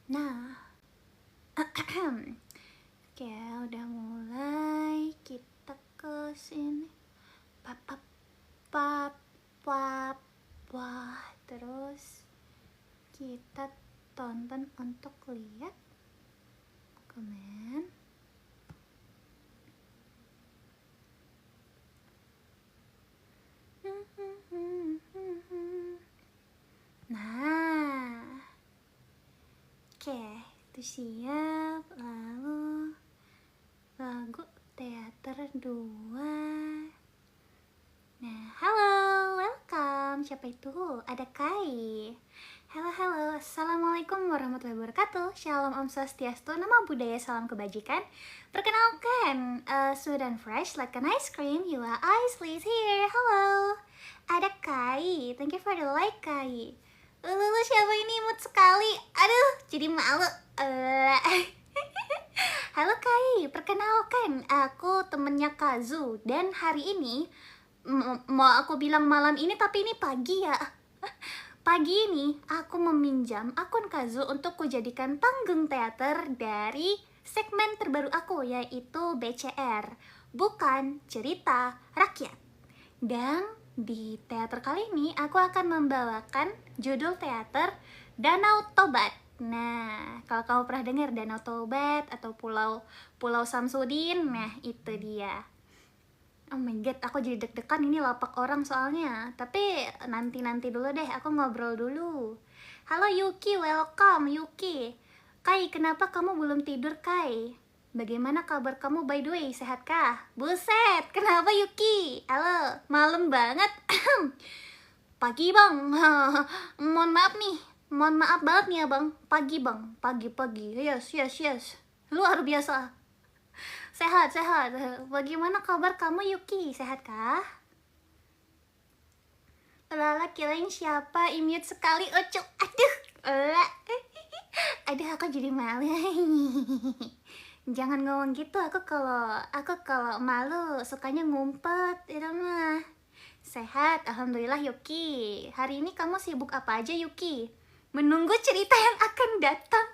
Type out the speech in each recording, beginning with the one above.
Nah, oke, udah mulai. Kita ke sini. Pap pap pap pap. Wah, terus kita tonton untuk lihat komen. Nah, oke, itu siap. Lalu lagu teater 2. Nah, halo, welcome. Siapa itu? Ada Kai. Halo, assalamualaikum warahmatullahi wabarakatuh. Shalom Om Swastiastu, nama budaya, salam kebajikan. Perkenalkan, smooth and fresh like an ice cream. Yula Ice here. Hello, ada Kai. Thank you for the like, Kai. Lulu, siapa ini imut sekali? Aduh, jadi malu. Halo Kai, perkenalkan, aku temennya Kazu. Dan hari ini, mau aku bilang malam ini, tapi ini pagi ya. Pagi ini, aku meminjam akun Kazu untuk kujadikan panggung teater dari segmen terbaru aku, yaitu BCR, bukan cerita rakyat. Dan di teater kali ini, aku akan membawakan judul teater Danau Tobat. Nah, kalau kamu pernah dengar Danau Tobat atau Pulau Samsudin, nah itu dia. Oh my god, aku jadi deg-degan, ini lapak orang soalnya. Tapi nanti dulu deh, aku ngobrol dulu. Halo Yuki, welcome Yuki. Kai, kenapa kamu belum tidur, Kai? Bagaimana kabar kamu, by the way, sehatkah? Buset, kenapa Yuki? Halo, malam banget. Pagi bang, mohon maaf nih. Mohon maaf banget nih ya bang. Pagi bang, pagi. Yes. Luar biasa. Sehat. Bagaimana kabar kamu Yuki? Sehat kah? Lala, kirain siapa? Imut sekali, Oco. Aduh. Aduh, aku jadi malu. Jangan ngomong gitu. Aku kalau malu sukanya ngumpet. Itu mah. Sehat, alhamdulillah Yuki. Hari ini kamu sibuk apa aja Yuki? Menunggu cerita yang akan datang.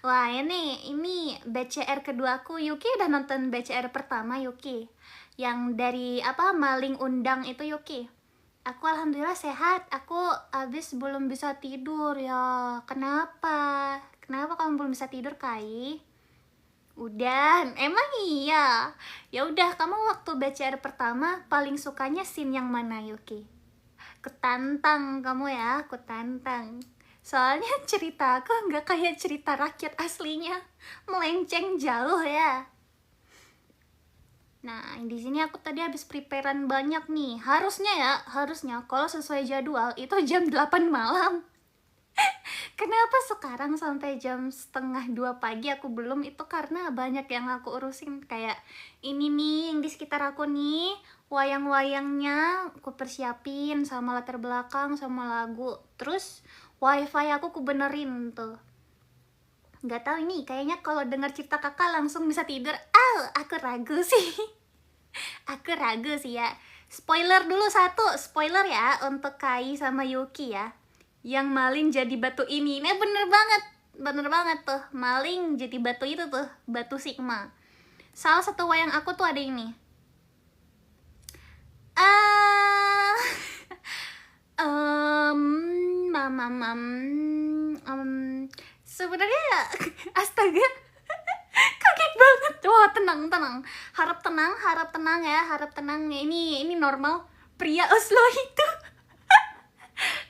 Wah, ini BCR keduaku. Yuki udah nonton BCR pertama Yuki? Yang dari Maling Undang itu Yuki? Aku alhamdulillah sehat. Aku abis belum bisa tidur ya. Kenapa kamu belum bisa tidur, Kai? Udah, emang iya. Ya udah, kamu waktu BCR pertama paling sukanya scene yang mana Yuki? Kutantang kamu ya, kutantang. Soalnya cerita aku nggak kayak cerita rakyat aslinya, melenceng jauh ya. Nah, di sini aku tadi habis preparean banyak nih. Harusnya kalau sesuai jadwal itu jam 8 malam. Kenapa sekarang sampai jam 1:30 pagi aku belum? Itu karena banyak yang aku urusin. Kayak ini nih yang di sekitar aku nih, wayang-wayangnya aku persiapin sama latar belakang sama lagu. Terus wifi aku benerin tuh. Nggak tahu ini, kayaknya kalau dengar cerita kakak langsung bisa tidur. Aku ragu sih. Aku ragu sih ya. Spoiler dulu satu, spoiler ya untuk Kai sama Yuki ya. Yang maling jadi batu ini. Nah, bener banget tuh. Maling jadi batu itu tuh, batu Sigma. Salah satu wayang aku tuh ada ini. Sebenarnya astaga, kaget banget. Wah, tenang. Harap tenang ya. Ini normal. Pria Oslo itu.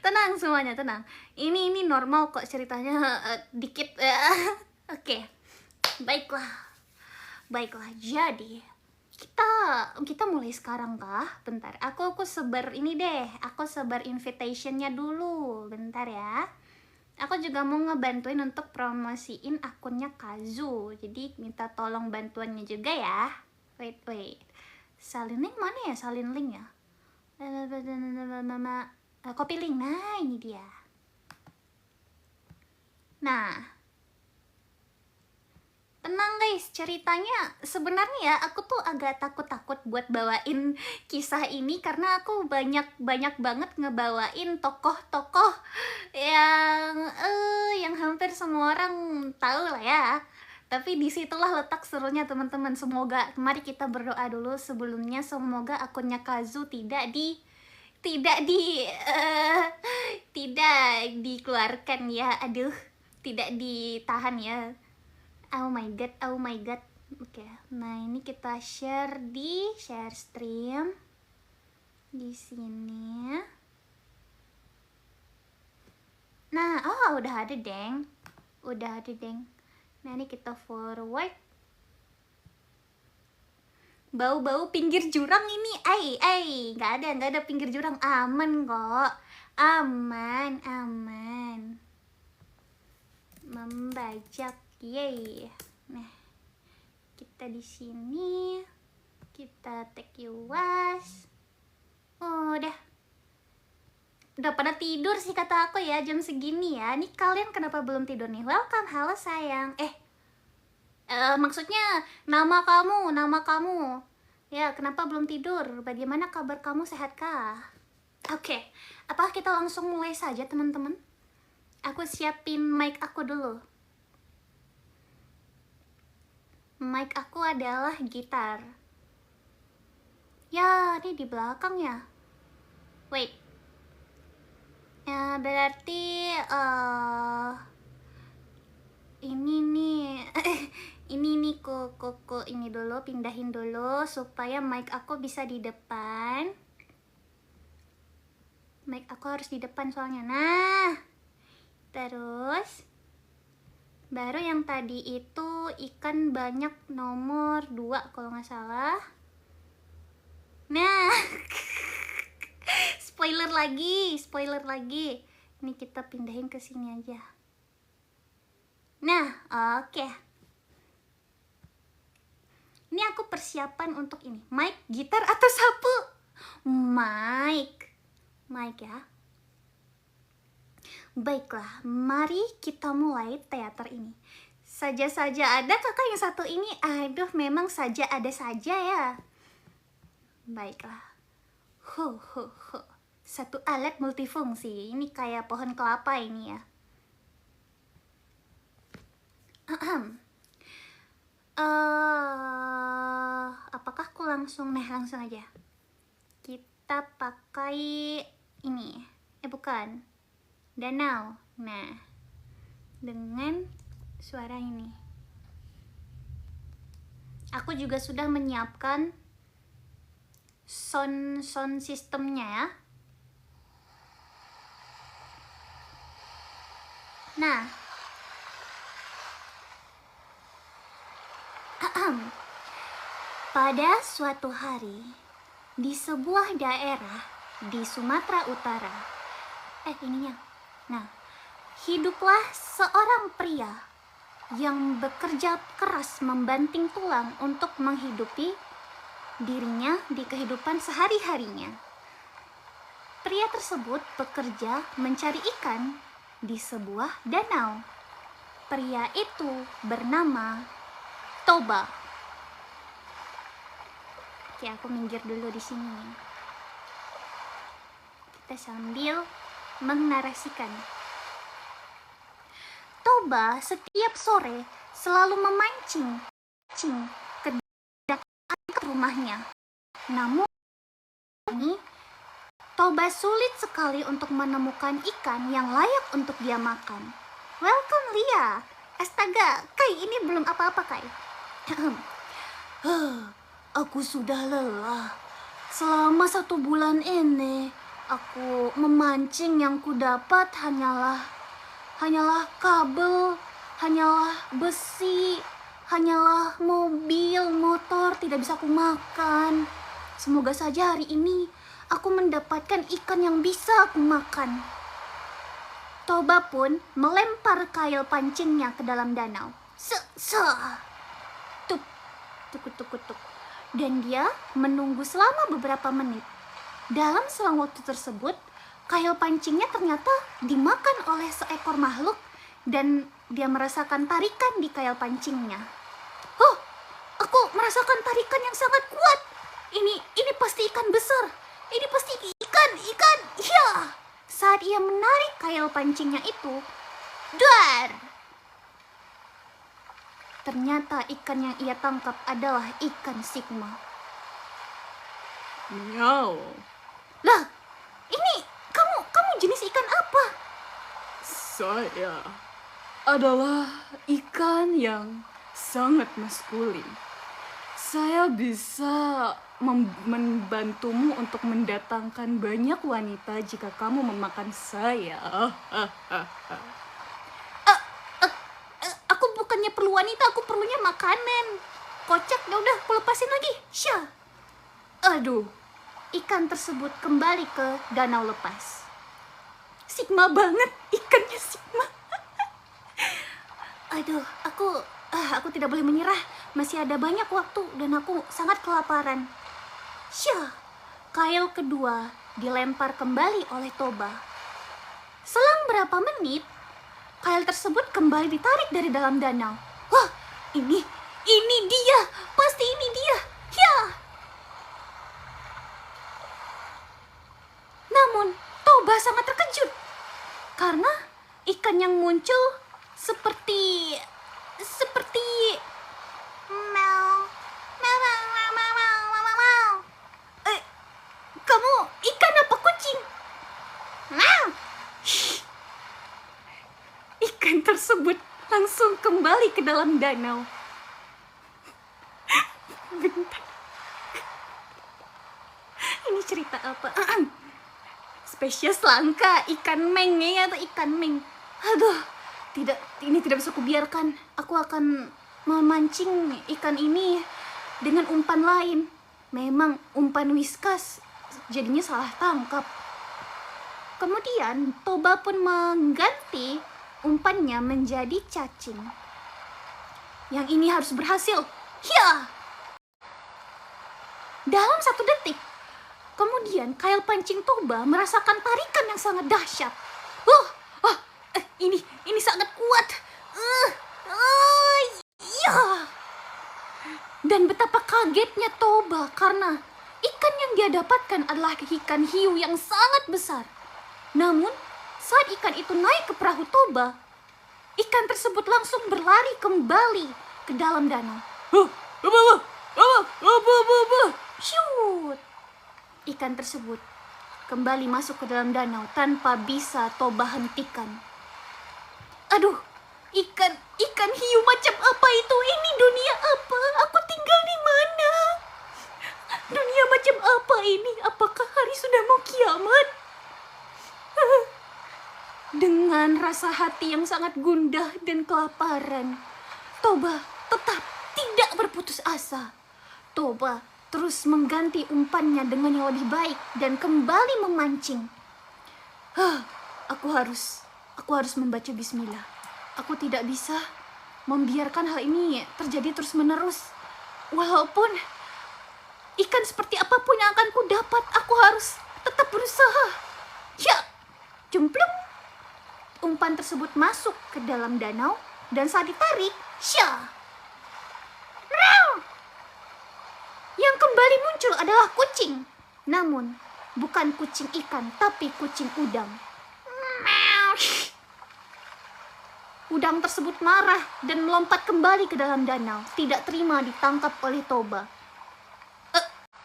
Tenang semuanya, tenang. Ini normal kok ceritanya, dikit. Oke. Baiklah. Jadi kita mulai sekarang kah? Bentar. Aku sebar ini deh. Aku sebar invitationnya dulu. Bentar ya. Aku juga mau ngebantuin untuk promosiin akunnya Kazu. Jadi minta tolong bantuannya juga ya. Wait. Salin link mana ya? Salin link ya? Copy link. Nah, ini dia. Nah, tenang guys, ceritanya sebenarnya ya aku tuh agak takut buat bawain kisah ini karena aku banyak banget ngebawain tokoh-tokoh yang hampir semua orang tahu lah ya. Tapi disitulah letak serunya teman-teman. Semoga, mari kita berdoa dulu sebelumnya. Semoga akunnya Kazu tidak dikeluarkan ya. Aduh, tidak ditahan ya. Oh my god, oh my god. Oke, nah ini kita share di share stream di sini. Nah, oh udah ada deng. Nah ini kita forward. Bau-bau pinggir jurang ini, nggak ada pinggir jurang, aman kok, aman. Membajak, yay. Nah, kita di sini, kita take UAS. Oh, udah pada tidur sih kata aku ya jam segini ya. Nih kalian kenapa belum tidur nih? Welcome, halo sayang. Maksudnya nama kamu. Ya, kenapa belum tidur? Bagaimana kabar kamu, sehatkah? Oke, apakah kita langsung mulai saja teman-teman? Aku siapin mic aku dulu. Mic aku adalah gitar. Ya, ini di belakang ya. Wait. Ya, berarti ini nih ini nih kok ini dulu, pindahin dulu supaya mic aku bisa di depan. Mic aku harus di depan soalnya. Nah, terus baru yang tadi itu ikan banyak nomor 2 kalau nggak salah. Nah spoiler lagi. Ini kita pindahin ke sini aja. Nah, oke. Ini aku persiapan untuk ini. Mic, gitar atau sapu? Mic ya. Baiklah, mari kita mulai teater ini. Saja-saja ada kakak yang satu ini. Aduh, memang saja ada saja ya. Baiklah. Satu alat multifungsi. Ini kayak pohon kelapa ini ya. Apakah aku langsung aja. Kita pakai ini. Bukan. Danau. Nah, dengan suara ini. Aku juga sudah menyiapkan sound sistemnya ya. Nah, pada suatu hari di sebuah daerah di Sumatera Utara, hiduplah seorang pria yang bekerja keras membanting tulang untuk menghidupi dirinya di kehidupan sehari-harinya. Pria tersebut bekerja mencari ikan di sebuah danau. Pria itu bernama Toba. Oke, aku minggir dulu di sini. Kita sambil menarasikan. Toba setiap sore selalu memancing ke rumahnya. Namun ini Toba sulit sekali untuk menemukan ikan yang layak untuk dia makan. Welcome Lia. Astaga, Kai, ini belum apa-apa Kai. Aku sudah lelah. Selama 1 bulan ini aku memancing, yang kudapat hanyalah kabel, hanyalah besi, hanyalah mobil, motor, tidak bisa aku makan. Semoga saja hari ini aku mendapatkan ikan yang bisa aku makan. Toba pun melempar kail pancingnya ke dalam danau. Tuk. Dan dia menunggu selama beberapa menit. Dalam selang waktu tersebut, kail pancingnya ternyata dimakan oleh seekor makhluk dan dia merasakan tarikan di kail pancingnya. Aku merasakan tarikan yang sangat kuat. Ini pasti ikan besar. Ini pasti ikan. Ya. Saat ia menarik kail pancingnya itu, dar! ternyata ikan yang ia tangkap adalah ikan Sigma. Miau. Lah, ini kamu jenis ikan apa? Saya adalah ikan yang sangat maskulin. Saya bisa membantumu untuk mendatangkan banyak wanita jika kamu memakan saya. Aku bukannya perlu wanita, aku perlunya makanan. Kocak, udah aku lepasin lagi. Syah. Aduh, ikan tersebut kembali ke danau lepas. Sigma banget, ikannya Sigma. Aduh, aku tidak boleh menyerah. Masih ada banyak waktu dan aku sangat kelaparan. Syah, kail kedua dilempar kembali oleh Toba. Selang berapa menit, kail tersebut kembali ditarik dari dalam danau. Wah, ini dia, pasti ini dia. Ya. Namun, Toba sangat terkejut karena ikan yang muncul seperti kamu ikan apa kucing? Ikan tersebut langsung kembali ke dalam danau. Bentar. Ini cerita apa? Spesies langka, ikan meng ya, atau ikan meng. Aduh, ini tidak bisa kubiarkan. Aku akan memancing ikan ini dengan umpan lain. Memang umpan whiskas, jadinya salah tangkap. Kemudian Toba pun mengganti umpannya menjadi cacing. Yang ini harus berhasil. Ya. Dalam 1 detik, kemudian kail pancing Toba merasakan tarikan yang sangat dahsyat. Ini sangat kuat. Ya. Dan betapa kagetnya Toba karena ikan yang dia dapatkan adalah ikan hiu yang sangat besar. Namun, saat ikan itu naik ke perahu Toba, ikan tersebut langsung berlari kembali ke dalam danau. Shoot! Ikan tersebut kembali masuk ke dalam danau tanpa bisa Toba hentikan. Aduh, ikan hiu macam apa itu? Ini dunia apa? Aku tinggal di mana? Dunia macam apa ini? Apakah hari sudah mau kiamat? Dengan rasa hati yang sangat gundah dan kelaparan, Toba tetap tidak berputus asa. Toba terus mengganti umpannya dengan yang lebih baik dan kembali memancing. Aku harus membaca bismillah. Aku tidak bisa membiarkan hal ini terjadi terus-menerus. Walaupun ikan seperti apapun yang akan ku dapat, aku harus tetap berusaha. Ya, jemplung. Umpan tersebut masuk ke dalam danau dan saat ditarik, syah. Yang kembali muncul adalah kucing. Namun, bukan kucing ikan, tapi kucing udang. Udang tersebut marah dan melompat kembali ke dalam danau, tidak terima ditangkap oleh Toba.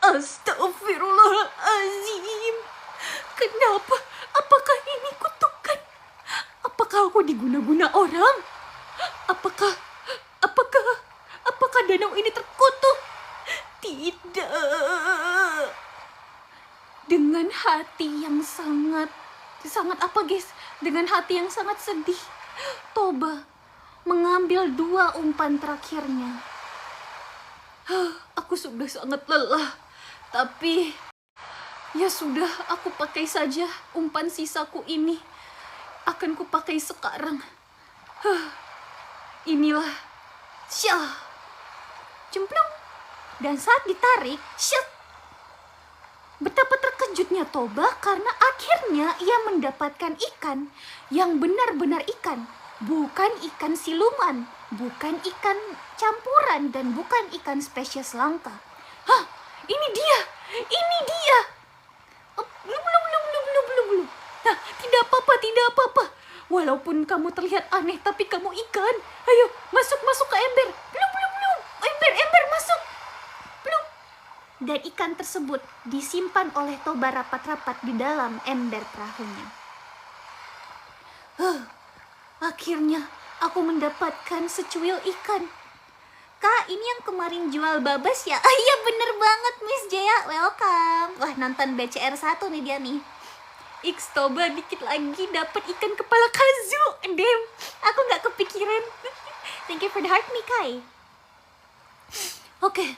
Astagfirullahaladzim. Kenapa? Apakah ini kutukan? Apakah aku diguna-guna orang? Apakah danau ini terkutuk? Tidak. Dengan hati yang sangat apa guys? Dengan hati yang sangat sedih, Toba mengambil 2 umpan terakhirnya. Aku sudah sangat lelah, tapi ya sudah, aku pakai saja umpan sisaku ini. Akan kupakai sekarang. Inilah. Syah. Cemplung. Dan saat ditarik, syat. Betapa terkejutnya Toba karena akhirnya ia mendapatkan ikan yang benar-benar ikan. Bukan ikan siluman, bukan ikan campuran, dan bukan ikan spesies langka. Ini dia. Belum. Nah, tidak apa-apa. Walaupun kamu terlihat aneh, tapi kamu ikan. Ayo, masuk ke ember. dan ikan tersebut disimpan oleh Toba rapat-rapat di dalam ember perahunya. Akhirnya aku mendapatkan secuil ikan. Kak, ini yang kemarin jual babas ya? Iya bener banget Miss Jaya, welcome. Wah, nonton BCR 1 nih dia nih. X Toba dikit lagi dapat ikan kepala kazu. Damn, aku gak kepikiran. Thank you for the heart nih Kai. Oke,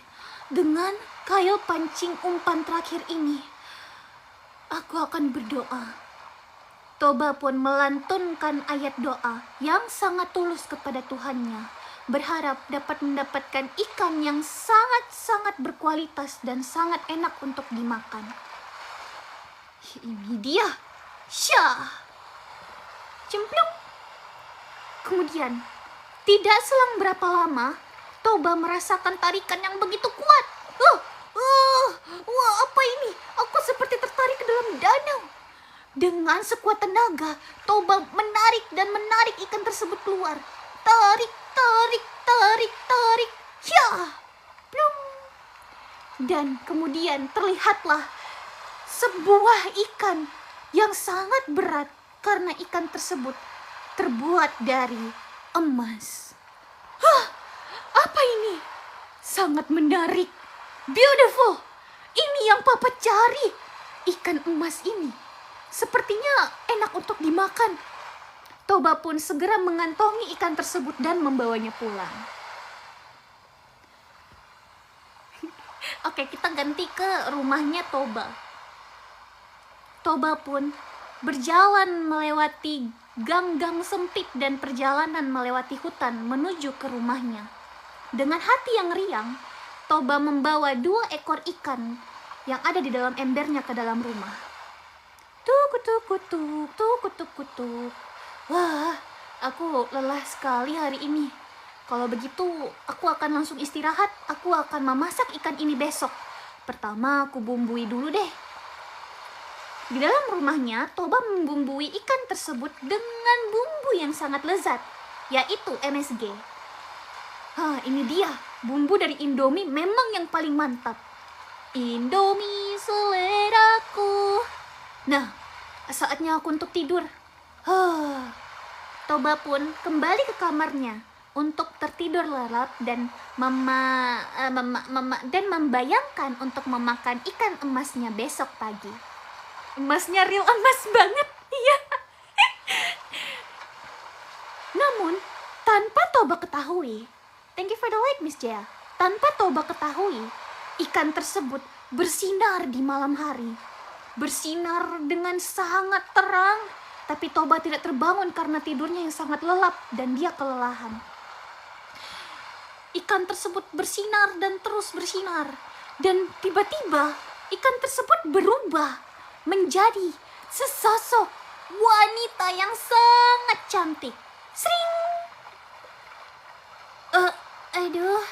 dengan kail pancing umpan terakhir ini, aku akan berdoa. Toba pun melantunkan ayat doa yang sangat tulus kepada Tuhannya, berharap dapat mendapatkan ikan yang sangat-sangat berkualitas dan sangat enak untuk dimakan. Ini dia. Syah. Cemplung. Kemudian, tidak selang berapa lama, Toba merasakan tarikan yang begitu kuat. Wah, apa ini? Aku seperti tertarik ke dalam danau. Dengan sekuat tenaga, Toba menarik dan menarik ikan tersebut keluar. Tarik. Ya, plung. Dan kemudian terlihatlah sebuah ikan yang sangat berat karena ikan tersebut terbuat dari emas. Apa ini? Sangat menarik. Beautiful. Ini yang Papa cari. Ikan emas ini sepertinya enak untuk dimakan. Toba pun segera mengantongi ikan tersebut dan membawanya pulang. Oke, kita ganti ke rumahnya Toba. Toba pun berjalan melewati gang-gang sempit dan perjalanan melewati hutan menuju ke rumahnya. Dengan hati yang riang, Toba membawa 2 ekor ikan yang ada di dalam embernya ke dalam rumah. Tuk. Wah, aku lelah sekali hari ini. Kalau begitu, aku akan langsung istirahat. Aku akan memasak ikan ini besok. Pertama, aku bumbui dulu deh. Di dalam rumahnya, Toba membumbui ikan tersebut dengan bumbu yang sangat lezat, yaitu MSG. Ini dia, bumbu dari Indomie memang yang paling mantap. Indomie seleraku. Nah, saatnya aku untuk tidur. Toba pun kembali ke kamarnya untuk tertidur lelap dan membayangkan untuk memakan ikan emasnya besok pagi. Emasnya real emas banget, iya. Namun, tanpa Toba ketahui, thank you for the like Miss Jaya. Tanpa Toba ketahui, ikan tersebut bersinar di malam hari. Bersinar dengan sangat terang. Tapi Toba tidak terbangun karena tidurnya yang sangat lelap dan dia kelelahan. Ikan tersebut bersinar dan terus bersinar. Dan tiba-tiba ikan tersebut berubah menjadi sesosok wanita yang sangat cantik. Sring! Aduh,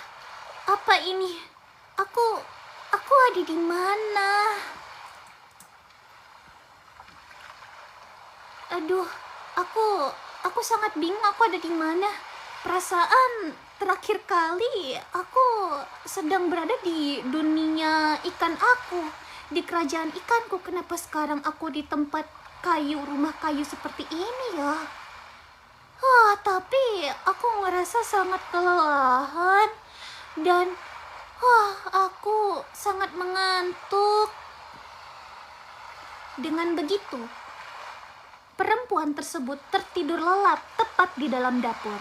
apa ini? Aku ada di mana? Aduh, aku sangat bingung aku ada di mana. Perasaan terakhir kali aku sedang berada di dunia ikan aku, di kerajaan ikanku. Kenapa sekarang aku di tempat rumah kayu seperti ini ya? Tapi aku ngerasa sangat kelelahan dan aku sangat mengantuk. Dengan begitu, perempuan tersebut tertidur lelap tepat di dalam dapur.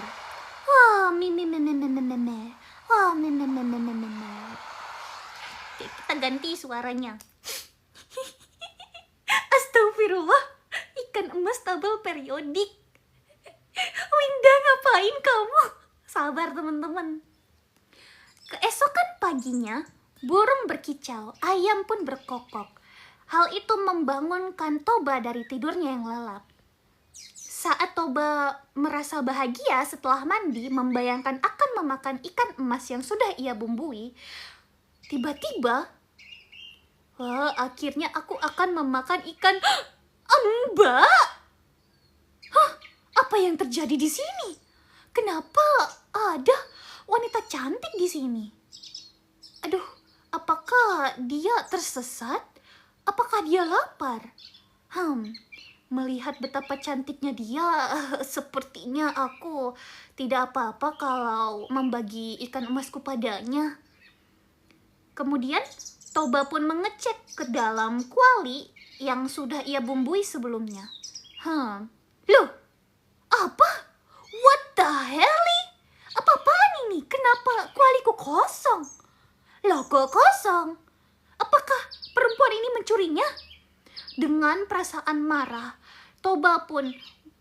Oke, kita ganti suaranya. Astagfirullah, ikan emas tabel periodik. Winda, ngapain kamu? Sabar teman-teman. Keesokan paginya, burung berkicau, ayam pun berkokok. Hal itu membangunkan Toba dari tidurnya yang lelap. Saat Toba merasa bahagia setelah mandi, membayangkan akan memakan ikan emas yang sudah ia bumbui, tiba-tiba, akhirnya aku akan memakan ikan Mbak. Apa yang terjadi di sini? Kenapa ada wanita cantik di sini? Aduh, apakah Apakah dia tersesat? Apakah dia lapar? Melihat betapa cantiknya dia, sepertinya aku tidak apa-apa kalau membagi ikan emasku padanya. Kemudian Toba pun mengecek ke dalam kuali yang sudah ia bumbui sebelumnya. Loh, apa? What the hell? Apa-apaan ini? Kenapa kualiku kosong? Loh, kok kosong? Apakah perempuan ini mencurinya? Dengan perasaan marah, Toba pun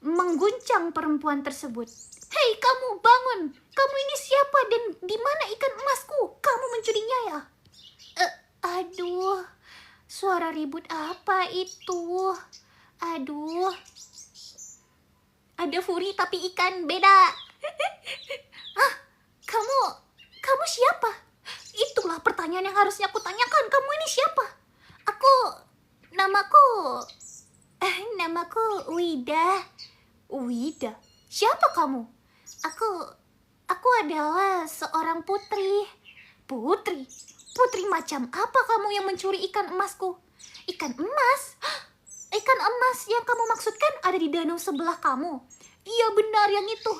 mengguncang perempuan tersebut. Hei, kamu bangun! Kamu ini siapa dan di mana ikan emasku? Kamu mencurinya ya? Aduh, suara ribut apa itu? Aduh, ada furi tapi ikan beda. Hah? Kamu siapa? Itulah pertanyaan yang harusnya aku tanyakan. Kamu ini siapa? Namaku Wida. Wida? Siapa kamu? Aku adalah seorang putri. Putri? Putri macam apa kamu yang mencuri ikan emasku? Ikan emas? Ikan emas yang kamu maksudkan ada di danau sebelah kamu? Iya benar yang itu.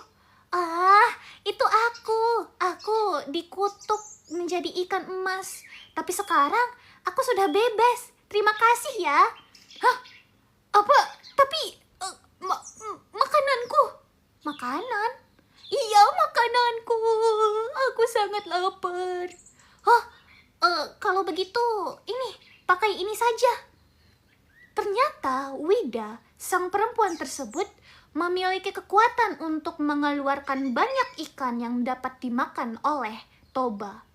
Itu aku. Aku dikutuk menjadi ikan emas. Tapi sekarang aku sudah bebas. Terima kasih ya. Hah? Apa? Tapi makananku? Makanan? Iya, makananku. Aku sangat lapar. Kalau begitu, pakai ini saja. Ternyata Wida, sang perempuan tersebut, memiliki kekuatan untuk mengeluarkan banyak ikan yang dapat dimakan oleh Toba.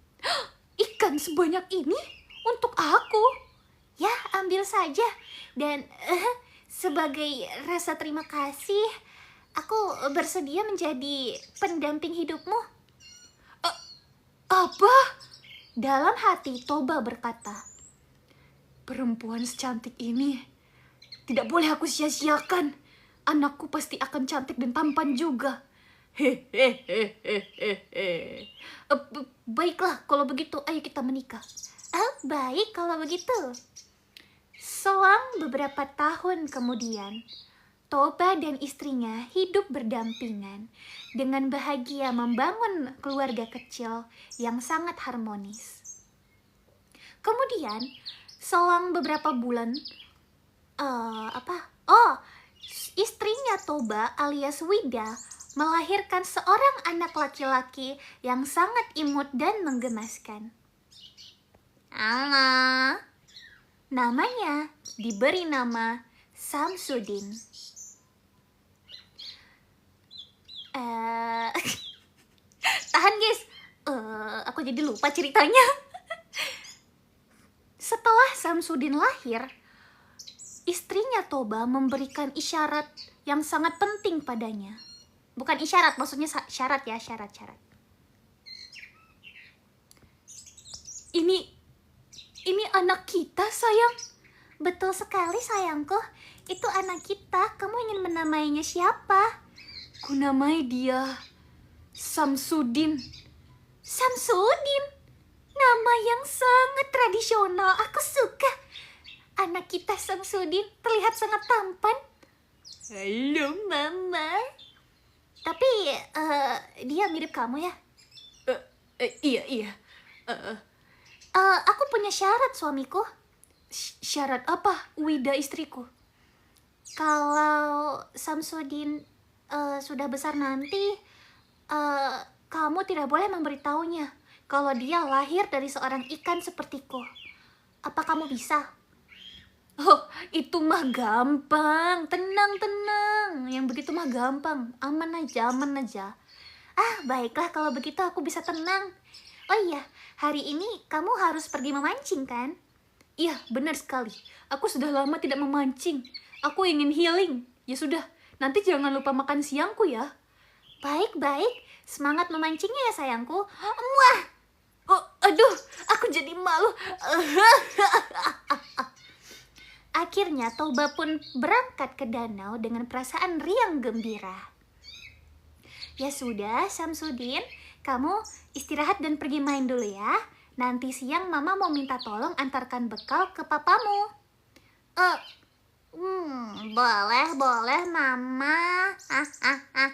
Ikan sebanyak ini? Untuk aku? Ya, ambil saja. Dan sebagai rasa terima kasih, aku bersedia menjadi pendamping hidupmu. Apa? Dalam hati Toba berkata, perempuan secantik ini tidak boleh aku sia-siakan. Anakku pasti akan cantik dan tampan juga. Baiklah kalau begitu, ayo kita menikah. Baik kalau begitu. Selang beberapa tahun kemudian, Toba dan istrinya hidup berdampingan dengan bahagia membangun keluarga kecil yang sangat harmonis. Kemudian, selang beberapa bulan, istrinya Toba alias Wida melahirkan seorang anak laki-laki yang sangat imut dan menggemaskan. Namanya diberi nama Samsudin. Tahan guys, aku jadi lupa ceritanya. Setelah Samsudin lahir, istrinya Toba memberikan isyarat yang sangat penting padanya. Bukan isyarat, maksudnya syarat ya, syarat. Ini anak kita, sayang. Betul sekali, sayangku. Itu anak kita. Kamu ingin menamainya siapa? Ku namai dia Samsudin. Samsudin? Nama yang sangat tradisional. Aku suka. Anak kita Samsudin terlihat sangat tampan. Halo, Mama. Tapi dia mirip kamu ya? Iya. Aku punya syarat, suamiku. Syarat apa, Wida istriku? Kalau Samsudin sudah besar nanti, kamu tidak boleh memberitahunya kalau dia lahir dari seorang ikan sepertiku. Apa kamu bisa? Oh, itu mah gampang. Tenang. Yang begitu mah gampang. Aman aja. Baiklah kalau begitu aku bisa tenang. Oh iya, hari ini kamu harus pergi memancing kan? Iya, benar sekali. Aku sudah lama tidak memancing. Aku ingin healing. Ya sudah, nanti jangan lupa makan siangku ya. Baik. Semangat memancingnya ya sayangku. Wah! Oh, aduh, aku jadi malu. Akhirnya Toba pun berangkat ke danau dengan perasaan riang gembira. Ya sudah, Samsudin, kamu istirahat dan pergi main dulu ya. Nanti siang mama mau minta tolong antarkan bekal ke papamu. Boleh mama.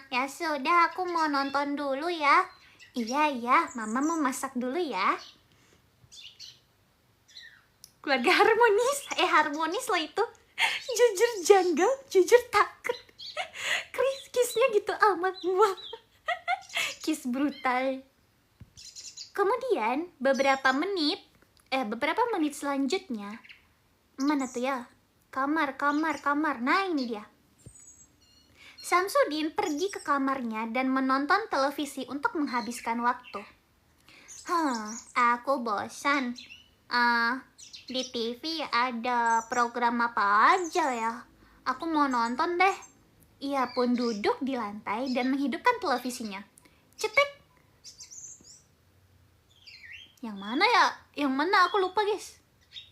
Ya sudah, aku mau nonton dulu ya. Iya, mama mau masak dulu ya. Keluarga harmonis lah itu. Jujur janggal, jujur takut. Kisnya gitu amat. Wah. Kiss brutal. Kemudian beberapa menit selanjutnya, mana tuh ya? Kamar. Nah, ini dia. Samsudin pergi ke kamarnya dan menonton televisi untuk menghabiskan waktu. Aku bosan. Di TV ada program apa aja ya? Aku mau nonton deh. Ia pun duduk di lantai dan menghidupkan televisinya. Cetek. Yang mana ya? Yang mana aku lupa, guys.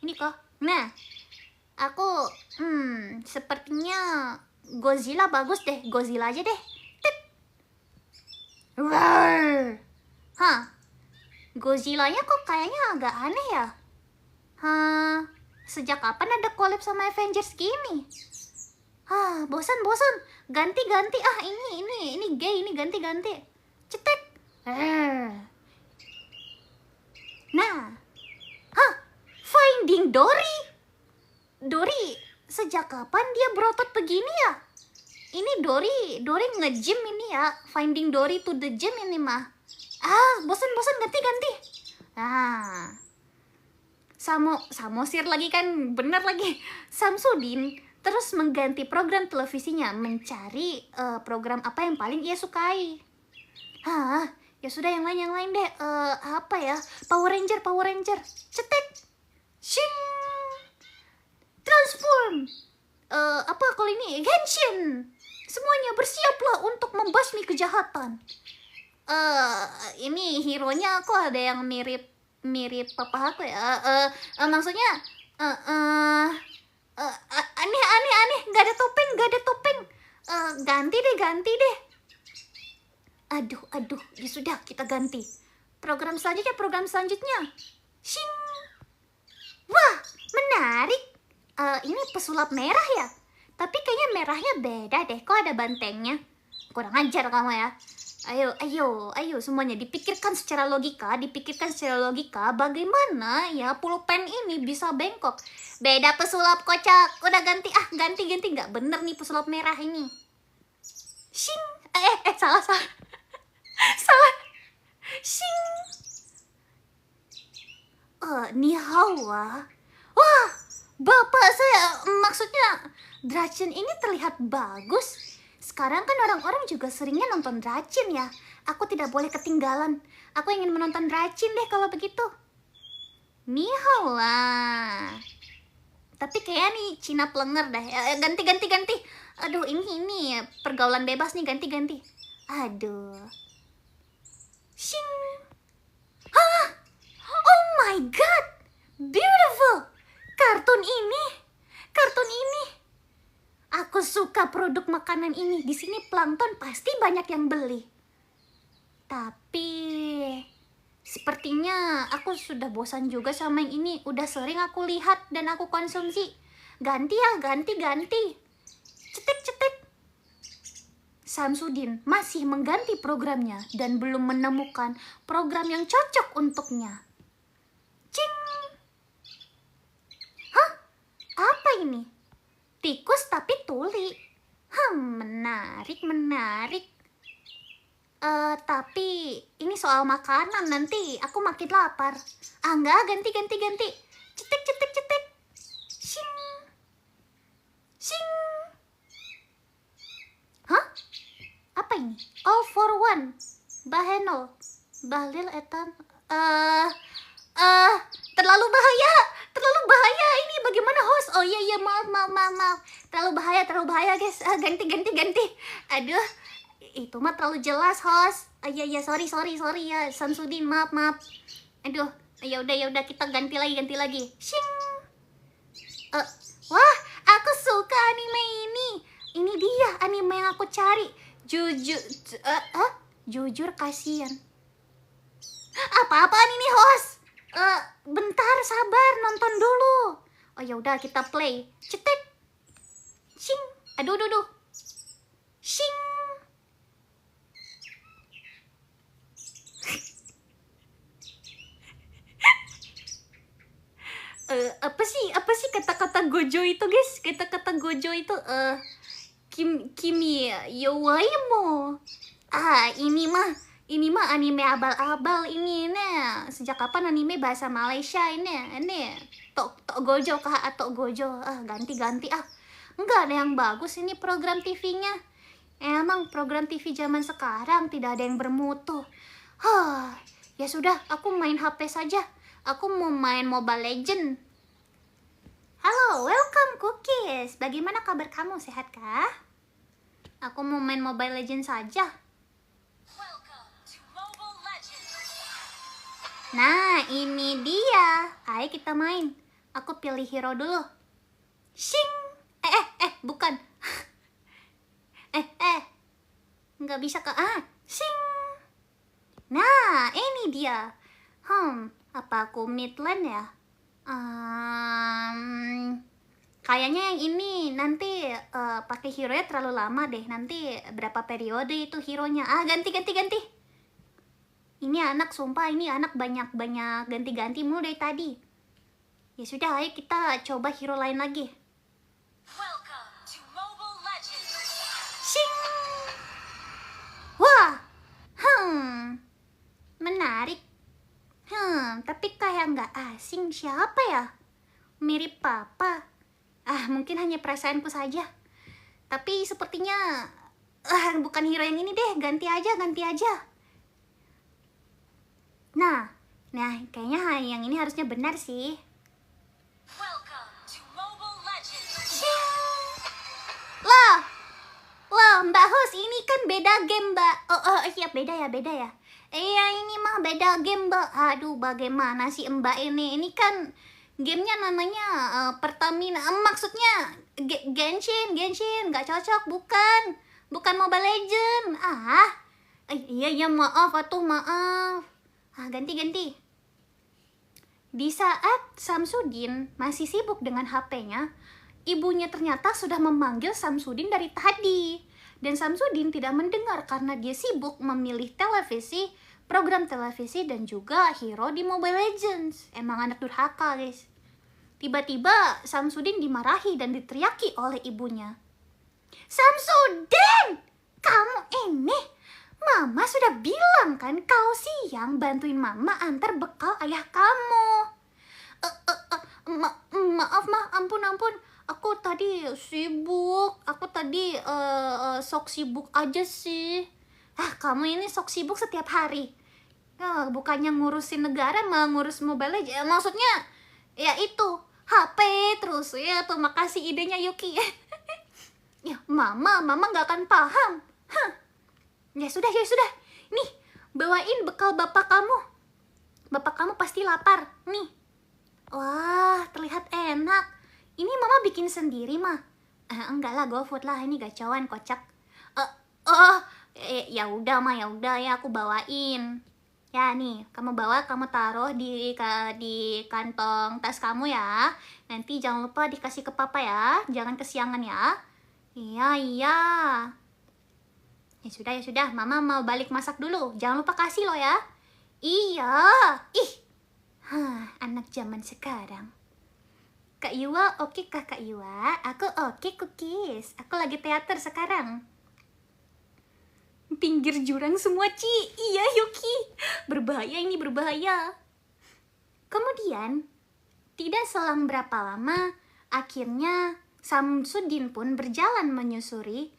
Ini kah? Nah, aku sepertinya Godzilla bagus deh. Godzilla aja deh. Tit. Roar. Godzilla-nya kok kayaknya agak aneh ya? Sejak kapan ada collab sama Avengers gini? Bosan. Ganti. Ini gay, ini ganti. Cetek. Nah. Finding Dory. Dory, sejak kapan dia berotot begini ya? Ini Dory nge-gym ini ya. Finding Dory to the gym ini mah. Bosan, ganti. Samosir lagi kan, bener lagi. Samsudin terus mengganti program televisinya, mencari program apa yang paling ia sukai. Ya sudah, yang lain deh. Apa ya? Power Ranger. Cetek. Shing. Transform. Apa kalau ini? Genshin. Semuanya bersiaplah untuk membasmi kejahatan. Ini hero-nya kok ada yang mirip papa aku ya. Maksudnya aneh, nggak ada topeng. Ganti deh. Aduh, ya sudah, kita ganti. Program selanjutnya. Shing. Wah, menarik. Ini pesulap merah ya? Tapi kayaknya merahnya beda deh. Kok ada bantengnya? Kurang ajar kamu ya. Ayo semuanya dipikirkan secara logika. Bagaimana ya pulpen ini bisa bengkok? Beda pesulap, kocak. Udah ganti. Ganti. Nggak bener nih pesulap merah ini. Shing. Salah. Salah. Shing. Ni hawa. Wah, bapak saya, maksudnya Dracin ini terlihat bagus. Sekarang kan orang-orang juga seringnya nonton Dracin ya. Aku tidak boleh ketinggalan. Aku ingin menonton Dracin deh kalau begitu. Ni hawa. Tapi kayaknya nih Cina plenger dah. Ganti. Aduh, ini pergaulan bebas nih, ganti. Aduh. Shing. Oh my god. Beautiful. Kartun ini. Aku suka produk makanan ini. Di sini plankton pasti banyak yang beli. Tapi sepertinya aku sudah bosan juga sama yang ini. Udah sering aku lihat dan aku konsumsi. Ganti. Cetek. Samsudin masih mengganti programnya dan belum menemukan program yang cocok untuknya. Cing. Apa ini? Tikus tapi tuli. Menarik. Tapi ini soal makanan, nanti aku makin lapar. Enggak, ganti. Cetek. Shing. Apa ini? All for one. Bahenol. Bahlil etan. Terlalu bahaya ini. Bagaimana host? Oh iya, maaf. Terlalu bahaya guys. Ganti. Aduh, itu mah terlalu jelas host. Iya, sorry ya Samsudin, maaf. Aduh, ya udah kita ganti lagi. Shing. Wah, aku suka anime ini. Ini dia anime yang aku cari. Jujur kasihan. Apa-apaan ini host? Bentar, sabar, nonton dulu. Oh ya udah, kita play. Cetek. Sing. Aduh, aduh, aduh. Sing. Apa sih kata-kata Gojo itu, guys? Kata-kata Gojo itu kimi yowaimo. Ini mah anime abal-abal ini nih. Sejak kapan anime bahasa Malaysia ini? Tok Gojo kah atau Gojo? Ganti-ganti ah. Enggak ada yang bagus ini program TV-nya. Emang program TV zaman sekarang tidak ada yang bermutu. Ya sudah, aku main HP saja. Aku mau main Mobile Legend. Halo, welcome Cookies. Bagaimana kabar kamu? Sehat kah? Aku mau main Mobile Legend saja. Nah, ini dia. Ayo kita main. Aku pilih hero dulu. Shing. Bukan. Nggak bisa ke Shing. Nah, ini dia. Apa aku midland ya? Kayaknya yang ini nanti pakai hero-nya terlalu lama deh. Nanti berapa periode itu hero-nya? Ganti. Ini anak, sumpah ini anak banyak ganti-ganti mulu dari tadi. Ya sudah, ayo kita coba hero lain lagi. Shing. Wah, menarik. Tapi kayak nggak asing. Siapa ya? Mirip papa. Mungkin hanya perasaanku saja. Tapi sepertinya bukan hero yang ini deh. Ganti aja. Nah, kayaknya yang ini harusnya benar sih. Loh, Mbak Host, ini kan beda game, Mbak. Iya, beda ya. Iya, ini mah beda game, Mbak. Aduh, bagaimana sih Mbak ini? Ini kan gamenya namanya Pertamina. Maksudnya Genshin, nggak cocok, bukan Mobile Legend. Iya, maaf. Ganti. Di saat Samsudin masih sibuk dengan HP-nya, ibunya ternyata sudah memanggil Samsudin dari tadi. Dan Samsudin tidak mendengar karena dia sibuk memilih program televisi dan juga hero di Mobile Legends. Emang anak durhaka, guys. Tiba-tiba Samsudin dimarahi dan diteriaki oleh ibunya. Samsudin! Kamu ini! Mama sudah bilang kan kau siang bantuin mama antar bekal ayah kamu. Maaf, ampun. Aku tadi sibuk. Sok sibuk aja sih. Kamu ini sok sibuk setiap hari. Bukannya ngurusin negara malah ngurus Mobile Legends. Maksudnya ya itu HP terus ya tuh. Makasih idenya Yuki. Ya mama nggak akan paham. Ya sudah. Nih, bawain bekal bapak kamu. Bapak kamu pasti lapar. Nih. Wah, terlihat enak. Ini mama bikin sendiri, mah. Enggak lah, GoFood lah. Ini gacauan, kocak. Ya udah ya aku bawain. Ya nih, kamu bawa, kamu taruh di kantong tas kamu ya. Nanti jangan lupa dikasih ke papa ya. Jangan kesiangan ya. Iya. Ya sudah, mama mau balik masak dulu. Jangan lupa kasih lo ya. Iya. Anak zaman sekarang. Kak Yuwa, oke kah Kak Yuwa? Aku oke, Cookies. Aku lagi teater sekarang. Pinggir jurang semua, Ci. Iya, Yuki. Berbahaya. Kemudian, tidak selang berapa lama, akhirnya Samsudin pun berjalan menyusuri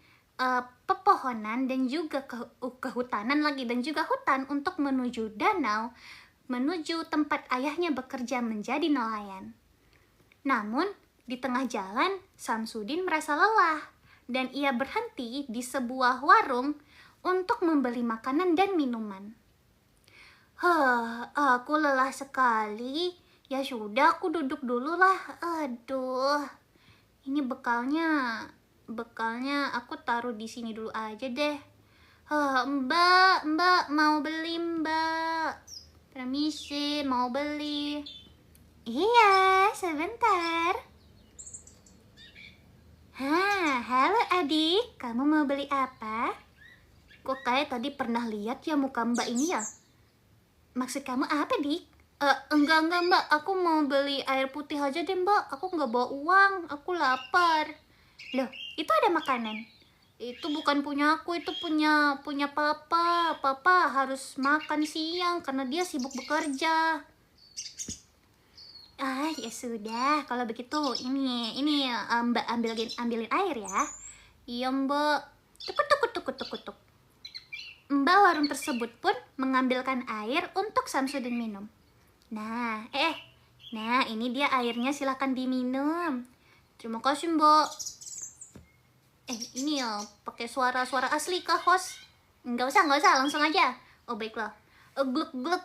pepohonan dan juga kehutanan lagi dan juga hutan untuk menuju danau, menuju tempat ayahnya bekerja menjadi nelayan. Namun, di tengah jalan, Samsudin merasa lelah dan ia berhenti di sebuah warung untuk membeli makanan dan minuman. Aku lelah sekali. Ya sudah, aku duduk dulu lah. Aduh, ini bekalnya aku taruh di sini dulu aja deh. Mbak mau beli, Mbak. Permisi, mau beli. Iya, sebentar. Halo adik, kamu mau beli apa? Kok kayak tadi pernah lihat ya muka mbak ini ya? Maksud kamu apa, dik? Enggak mbak, aku mau beli air putih aja deh mbak. Aku nggak bawa uang, aku lapar. Loh, itu ada makanan. Itu bukan punya aku, itu punya papa. Papa harus makan siang karena dia sibuk bekerja. Ya sudah, kalau begitu ini mbak ambilin air ya. Iya mbak. Tuk. Mbak warung tersebut pun mengambilkan air untuk Samsudin minum. Nah ini dia airnya, silakan diminum. Terima kasih mbak. Ini ya pakai suara asli kah host? Nggak usah, langsung aja. Oh baiklah. Gluk.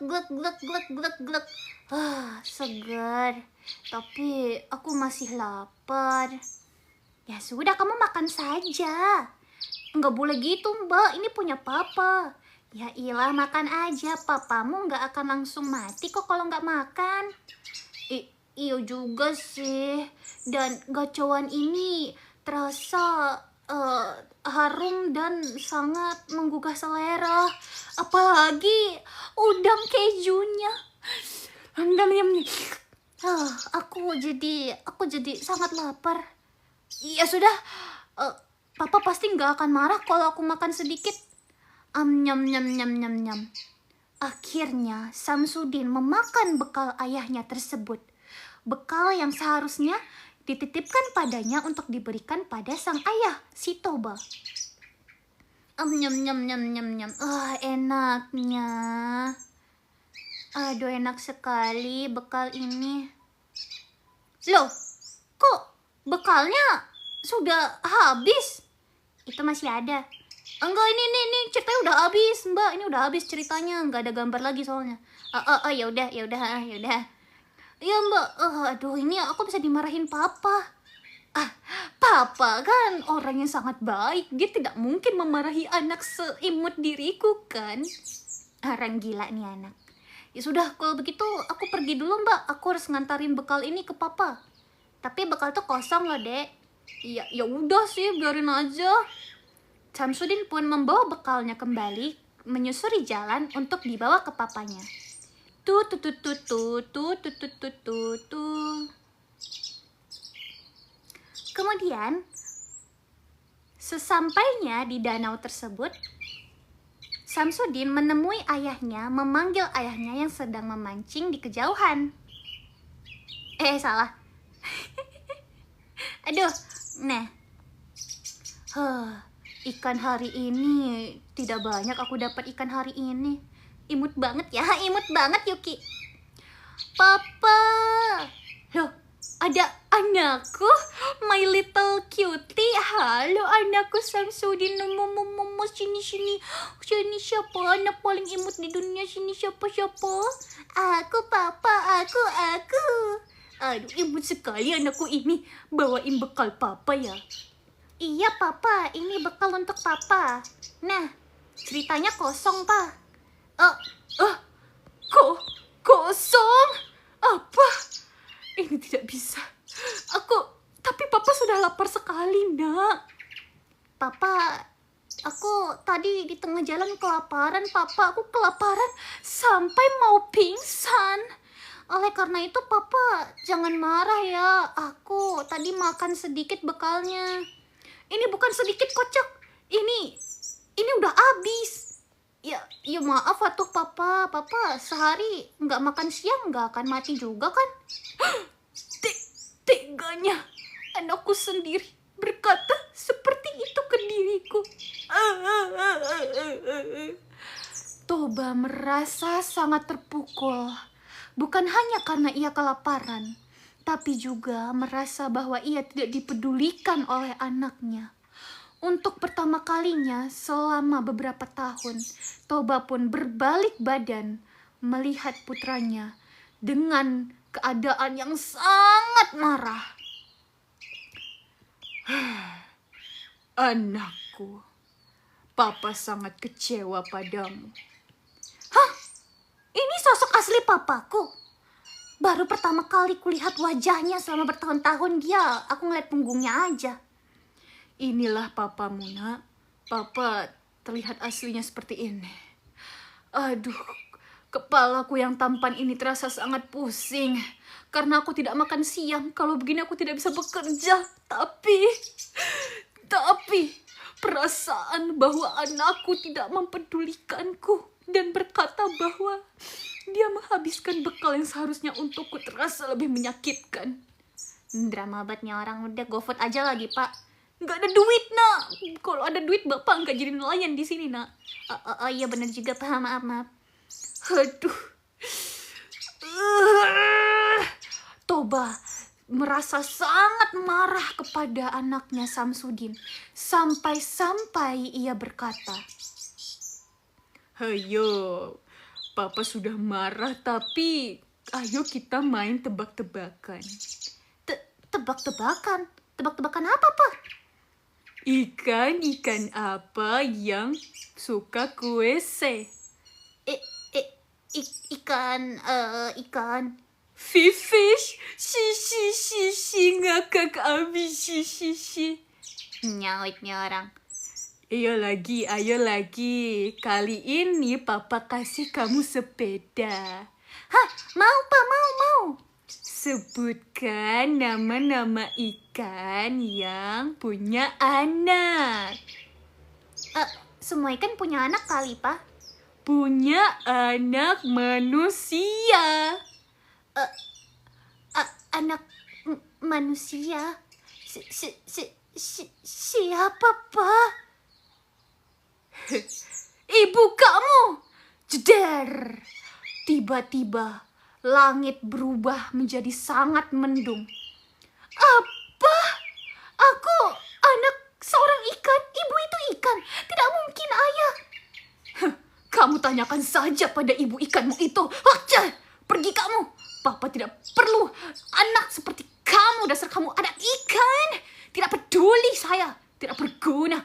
Segar. Tapi aku masih lapar. Ya sudah, kamu makan saja. Nggak boleh gitu mbak, ini punya papa. Ya ilah, makan aja, papamu nggak akan langsung mati kok kalau nggak makan. Iya juga sih. Dan gacoan ini terasa harum dan sangat menggugah selera. Apalagi udang kejunya. Aku jadi sangat lapar. Ya sudah, papa pasti nggak akan marah kalau aku makan sedikit. Nyam. Akhirnya Samsudin memakan bekal ayahnya tersebut. Bekal yang seharusnya dititipkan padanya untuk diberikan pada sang ayah, si Toba. Nyam. Enaknya. Aduh, enak sekali bekal ini. Loh, kok bekalnya sudah habis? Itu masih ada. Enggak, ini ceritanya udah habis, mbak. Ini udah habis ceritanya, nggak ada gambar lagi soalnya. Ya udah. Iya mbak. Aduh, ini aku bisa dimarahin papa. Papa kan orang yang sangat baik. Dia tidak mungkin memarahi anak seimut diriku kan. Orang gila nih anak. Ya sudah, kalau begitu aku pergi dulu mbak. Aku harus ngantarin bekal ini ke papa. Tapi bekal tuh kosong loh dek. Ya udah sih, biarin aja. Samsudin pun membawa bekalnya kembali, menyusuri jalan untuk dibawa ke papanya. Kemudian, sesampainya di danau tersebut, Samsudin menemui ayahnya, memanggil ayahnya yang sedang memancing di kejauhan. Salah. Aduh, nah. Ikan hari ini tidak banyak aku dapat ikan hari ini. Imut banget ya, imut banget Yuki. Papa. Loh, ada anakku, my little cutie. Halo anakku Samsudin. Sini. Siapa anak paling imut di dunia? Sini siapa? Aku papa, aku. Aduh, imut sekali anakku ini. Bawain bekal papa ya. Iya papa, ini bekal untuk papa. Nah, ceritanya kosong pak. Kosong? Apa? Ini tidak bisa. Tapi papa sudah lapar sekali nak. Papa, aku tadi di tengah jalan kelaparan papa. Aku kelaparan sampai mau pingsan. Oleh karena itu papa jangan marah ya. Aku tadi makan sedikit bekalnya. Ini bukan sedikit kocok. Ini udah habis. Ya maaf atuh papa. Papa sehari nggak makan siang nggak akan mati juga kan? Teganya anakku sendiri berkata seperti itu ke diriku. Toba merasa sangat terpukul. Bukan hanya karena ia kelaparan, tapi juga merasa bahwa ia tidak dipedulikan oleh anaknya. Untuk pertama kalinya selama beberapa tahun, Toba pun berbalik badan melihat putranya dengan keadaan yang sangat marah. Anakku, papa sangat kecewa padamu. Hah? Ini sosok asli papaku. Baru pertama kali kulihat wajahnya selama bertahun-tahun aku ngeliat punggungnya aja. Inilah papamu, nak. Papa terlihat aslinya seperti ini. Aduh, kepalaku yang tampan ini terasa sangat pusing. Karena aku tidak makan siang. Kalau begini aku tidak bisa bekerja. Tapi perasaan bahwa anakku tidak mempedulikanku dan berkata bahwa dia menghabiskan bekal yang seharusnya untukku terasa lebih menyakitkan. Drama bangetnya orang, udah GoFood aja lagi, Pak. Nggak ada duit, nak. Kalau ada duit bapak nggak jadi nelayan di sini, nak. Oh iya bener juga, Pak. Maaf. Aduh. Toba merasa sangat marah kepada anaknya Samsudin. Sampai-sampai ia berkata, "Hayo, papa sudah marah tapi ayo kita main tebak-tebakan." Tebak-tebakan? Tebak-tebakan apa, Pak? Ikan apa yang suka kue se? Ikan. Fish, si ngakak abis si. Nyautnya orang. Ayo lagi. Kali ini papa kasih kamu sepeda. Hah, mau, Pak, mau. Sebutkan nama-nama ikan yang punya anak. Semua ikan punya anak kali, Pak. Punya anak manusia. Anak manusia. Siapa, Pak? Ibu kamu. Jeder. Tiba-tiba langit berubah menjadi sangat mendung. Apa? Aku anak seorang ikan? Ibu itu ikan? Tidak mungkin, ayah. Kamu tanyakan saja pada ibu ikanmu itu. Pergi kamu. Papa tidak perlu anak seperti kamu. Dasar kamu anak ikan. Tidak peduli saya. Tidak berguna.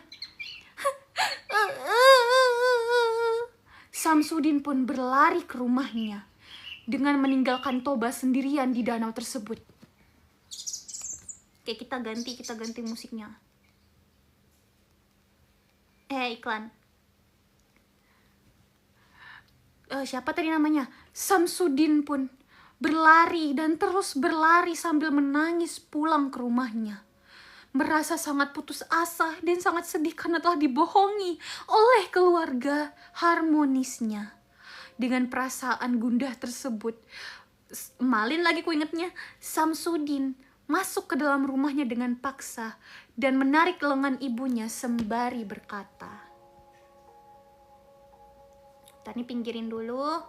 Samsudin pun berlari ke rumahnya dengan meninggalkan Toba sendirian di danau tersebut. Oke, kita ganti musiknya. Iklan. Siapa tadi namanya? Samsudin pun berlari dan terus berlari sambil menangis pulang ke rumahnya. Merasa sangat putus asa dan sangat sedih karena telah dibohongi oleh keluarga harmonisnya. Dengan perasaan gundah tersebut, malin lagi ku ingetnya, Samsudin masuk ke dalam rumahnya dengan paksa dan menarik lengan ibunya sembari berkata, Tadi pinggirin dulu.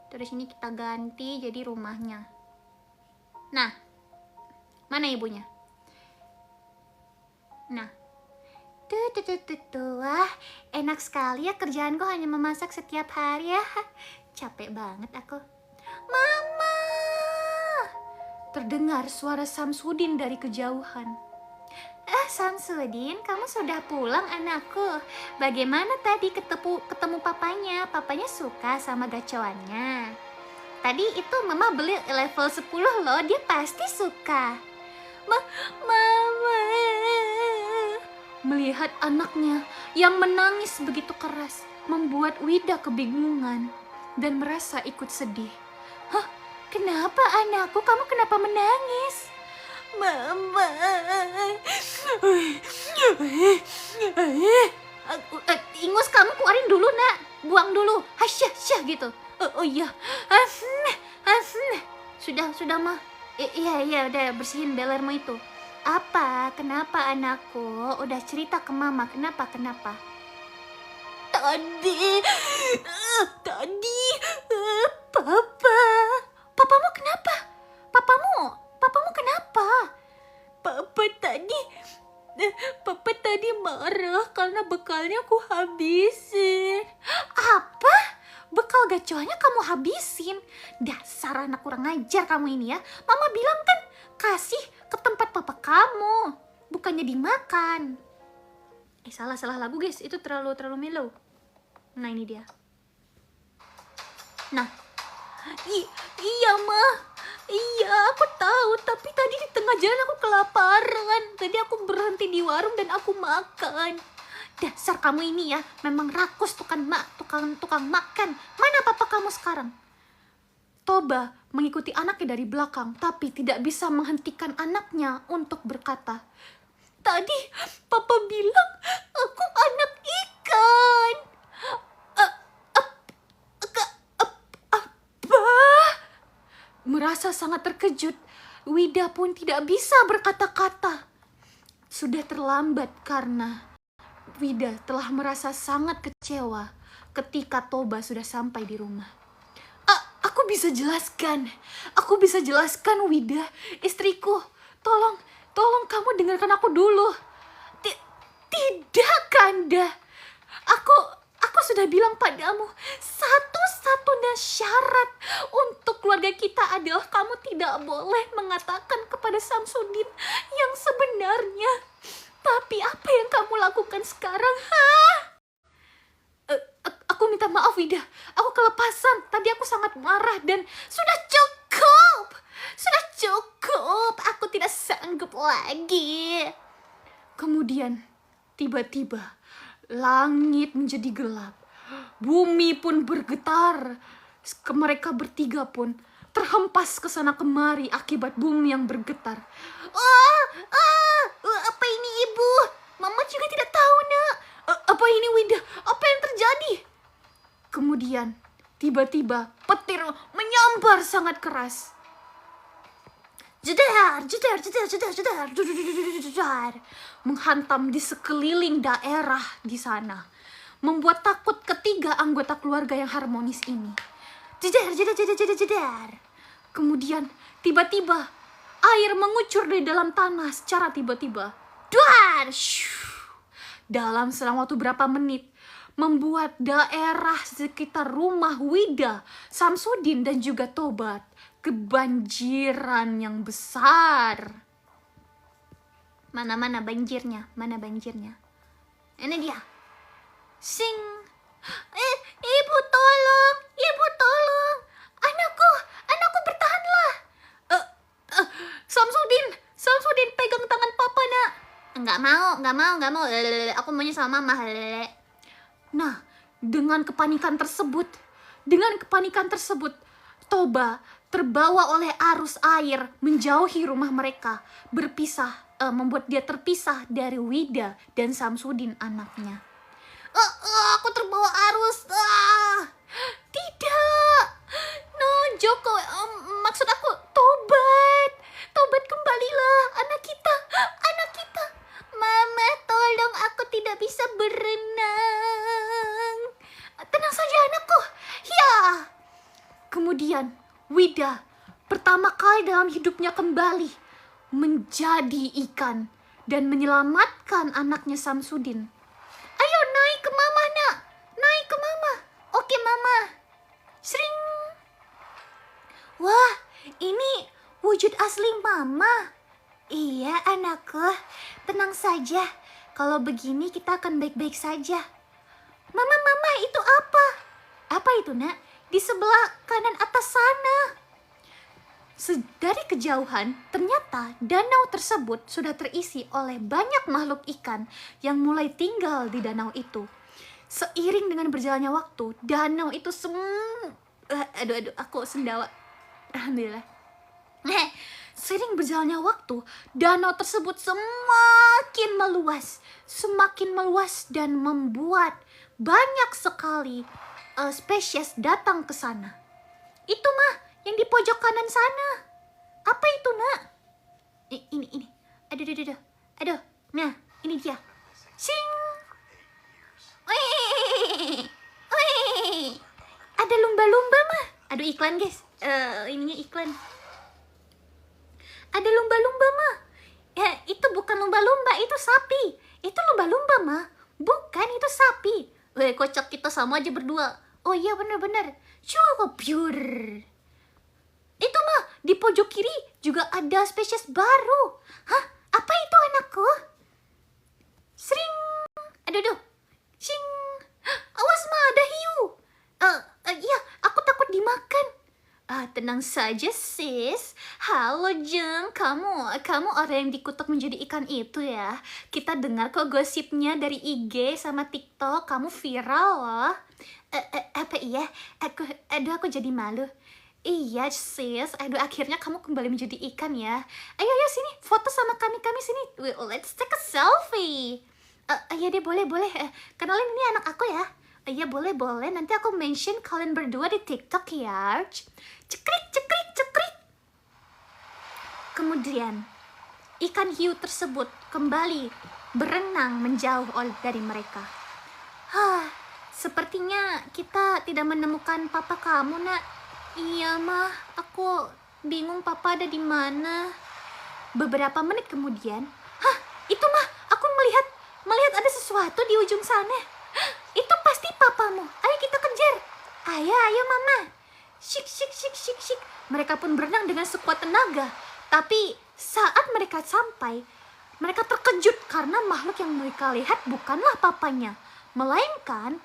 Terus ini kita ganti jadi rumahnya. Nah, mana ibunya? Nah, wah, enak sekali ya kerjaanku hanya memasak setiap hari ya. Capek banget aku. Mama! Terdengar suara Samsudin dari kejauhan. Samsudin, kamu sudah pulang anakku. Bagaimana tadi ketemu papanya? Papanya suka sama gacoannya. Tadi itu mama beli level 10 loh, dia pasti suka. Mama. Melihat anaknya yang menangis begitu keras membuat Wida kebingungan dan merasa ikut sedih. Kenapa anakku? Kamu kenapa menangis? Mama. Ingus, kamu keluarin dulu, nak. Buang dulu. Syah gitu. Oh iya. Sudah mah. Iya, udah bersihin belermu itu. Apa? Kenapa anakku? Udah cerita ke mama. Kenapa? Tadi Papa. Papamu kenapa? Papamu kenapa? Papa tadi marah karena bekalnya aku habisin. Apa? Bekal gacoannya kamu habisin? Dasar anak kurang ajar kamu ini ya. Mama bilang kan kasih ke tempat papa kamu, bukannya dimakan. Salah lagu guys, itu terlalu mellow. Nah ini dia. Nah, Iya, Ma. Iya, aku tahu. Tapi tadi di tengah jalan aku kelaparan. Tadi aku berhenti di warung dan aku makan. Dasar kamu ini ya, memang rakus tukang makan. Mana papa kamu sekarang? Toba mengikuti anaknya dari belakang, tapi tidak bisa menghentikan anaknya untuk berkata, "Tadi papa bilang aku anak ikan." Apa? Merasa sangat terkejut, Wida pun tidak bisa berkata-kata. Sudah terlambat karena Wida telah merasa sangat kecewa ketika Toba sudah sampai di rumah. Aku bisa jelaskan. Aku bisa jelaskan, Wida. Istriku, tolong kamu dengarkan aku dulu. Tidak, Kanda. Aku sudah bilang padamu, satu-satunya syarat untuk keluarga kita adalah kamu tidak boleh mengatakan kepada Samsudin yang sebenarnya. Tapi apa yang kamu lakukan sekarang? Aku minta maaf, Wida. Aku kelepasan. Tadi aku sangat marah dan sudah cukup. Sudah cukup. Aku tidak sanggup lagi. Kemudian tiba-tiba langit menjadi gelap. Bumi pun bergetar. Mereka bertiga pun terhempas ke sana kemari akibat bumi yang bergetar. Apa ini, Ibu? Mama juga tidak tahu, Nak. Apa ini, Wida? Apa yang terjadi? Kemudian tiba-tiba petir menyambar sangat keras. Jedar, menghantam di sekeliling daerah di sana, membuat takut ketiga anggota keluarga yang harmonis ini. Jedar. Kemudian tiba-tiba air mengucur dari dalam tanah secara tiba-tiba. Duar! Dalam selang waktu berapa menit, membuat daerah sekitar rumah Wida, Samsudin dan juga Tobat kebanjiran yang besar. Mana banjirnya? Mana banjirnya? Ini dia. Sing. Ibu tolong. Anakku bertahanlah. Samsudin pegang tangan papa, Nak. Enggak mau. Aku maunya sama mama. Nah, dengan kepanikan tersebut, Toba terbawa oleh arus air menjauhi rumah mereka, membuat dia terpisah dari Wida dan Samsudin anaknya. Aku terbawa arus. Tidak. No, Joko, maksud aku Tobat kembalilah, anak kita. Mama, tolong, aku tidak bisa berenang. Tenang saja, anakku. Ya. Kemudian Wida pertama kali dalam hidupnya kembali menjadi ikan dan menyelamatkan anaknya Samsudin. Ayo naik ke mama, Nak. Naik ke mama. Oke, mama. Sering. Wah, ini wujud asli mama. Iya, anakku. Tenang saja. Kalau begini kita akan baik-baik saja. Mama, itu apa? Apa itu, Nak? Di sebelah kanan atas sana. Dari kejauhan, ternyata danau tersebut sudah terisi oleh banyak makhluk ikan yang mulai tinggal di danau itu. Seiring dengan berjalannya waktu, danau itu aku sendawa. Alhamdulillah. Seiring berjalannya waktu, danau tersebut semakin meluas dan membuat banyak sekali spesies datang ke sana. Itu mah yang di pojok kanan sana. Apa itu, Nak? Ini. Aduh. Nah, ini dia. Sing. Wih. Ada lumba-lumba mah. Aduh, iklan, guys. Ininya iklan. Ada lumba-lumba mah. Ya, itu bukan lumba-lumba, itu sapi. Itu lumba-lumba mah. Bukan, itu sapi. Weh, kocak, kita sama aja berdua. Oh iya, benar. Cukup pure. Itu mah, di pojok kiri juga ada spesies baru. Hah? Apa itu, anakku? Sering. Aduh. Sing. Awas mah, ada hiu. Iya, aku takut dimakan. Tenang saja sis. Halo Jeng, kamu orang yang dikutuk menjadi ikan itu ya. Kita dengar kok gosipnya dari IG sama TikTok, kamu viral loh. Apa iya? Aku jadi malu. Iya sis, akhirnya kamu kembali menjadi ikan ya. Ayo sini, foto sama kami sini. Let's take a selfie. Iya deh, boleh. Kenalin, ini anak aku ya. Iya boleh, nanti aku mention kalian berdua di TikTok ya. Cekrik. Kemudian ikan hiu tersebut kembali berenang menjauh dari mereka. Sepertinya kita tidak menemukan papa kamu, nak. Iya mah, aku bingung papa ada di mana. Beberapa menit kemudian, itu mah, aku melihat ada sesuatu di ujung sana. Itu pasti papamu. Ayo kita kejar. Ayo mama. Syik. Mereka pun berenang dengan sekuat tenaga. Tapi saat mereka sampai, mereka terkejut karena makhluk yang mereka lihat bukanlah papanya, melainkan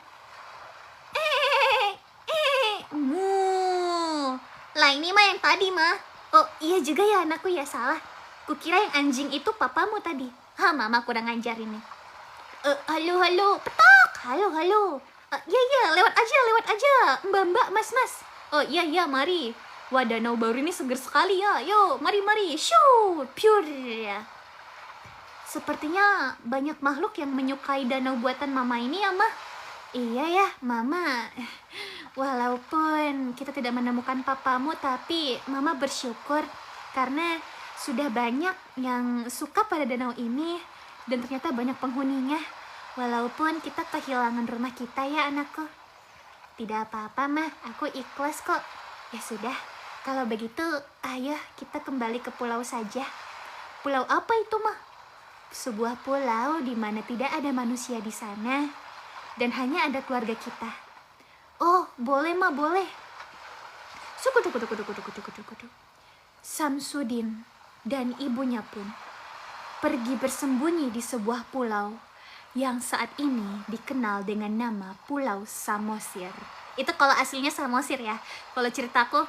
lah ini mah yang tadi mah. Oh iya juga ya anakku ya, salah. Kukira yang anjing itu papamu tadi. Mama kurang ajar ini. Halo, petok. Halo. Iya, lewat aja. Mbak, mas. Oh iya, mari. Wah, danau baru ini seger sekali ya. Yo, mari. Shoo, pure. Sepertinya banyak makhluk yang menyukai danau buatan mama ini ya, mah. Iya ya, mama. Walaupun kita tidak menemukan papamu, tapi mama bersyukur karena sudah banyak yang suka pada danau ini. Dan ternyata banyak penghuninya. Walaupun kita kehilangan rumah kita ya anakku. Tidak apa-apa mah, aku ikhlas kok. Ya sudah, kalau begitu ayo kita kembali ke pulau saja. Pulau apa itu mah? Sebuah pulau di mana tidak ada manusia di sana dan hanya ada keluarga kita. Oh, boleh mah, boleh. Suku. Samsudin dan ibunya pun pergi bersembunyi di sebuah pulau yang saat ini dikenal dengan nama Pulau Samosir. Itu kalau aslinya Samosir ya. Kalau ceritaku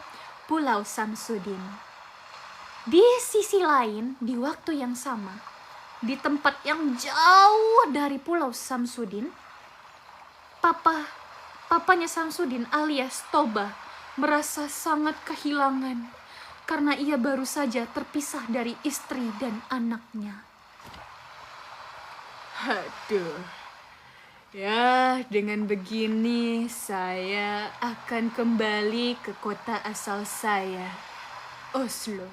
Pulau Samsudin. Di sisi lain, di waktu yang sama, di tempat yang jauh dari Pulau Samsudin, papanya Samsudin alias Toba merasa sangat kehilangan karena ia baru saja terpisah dari istri dan anaknya. Aduh, ya dengan begini saya akan kembali ke kota asal saya, Oslo.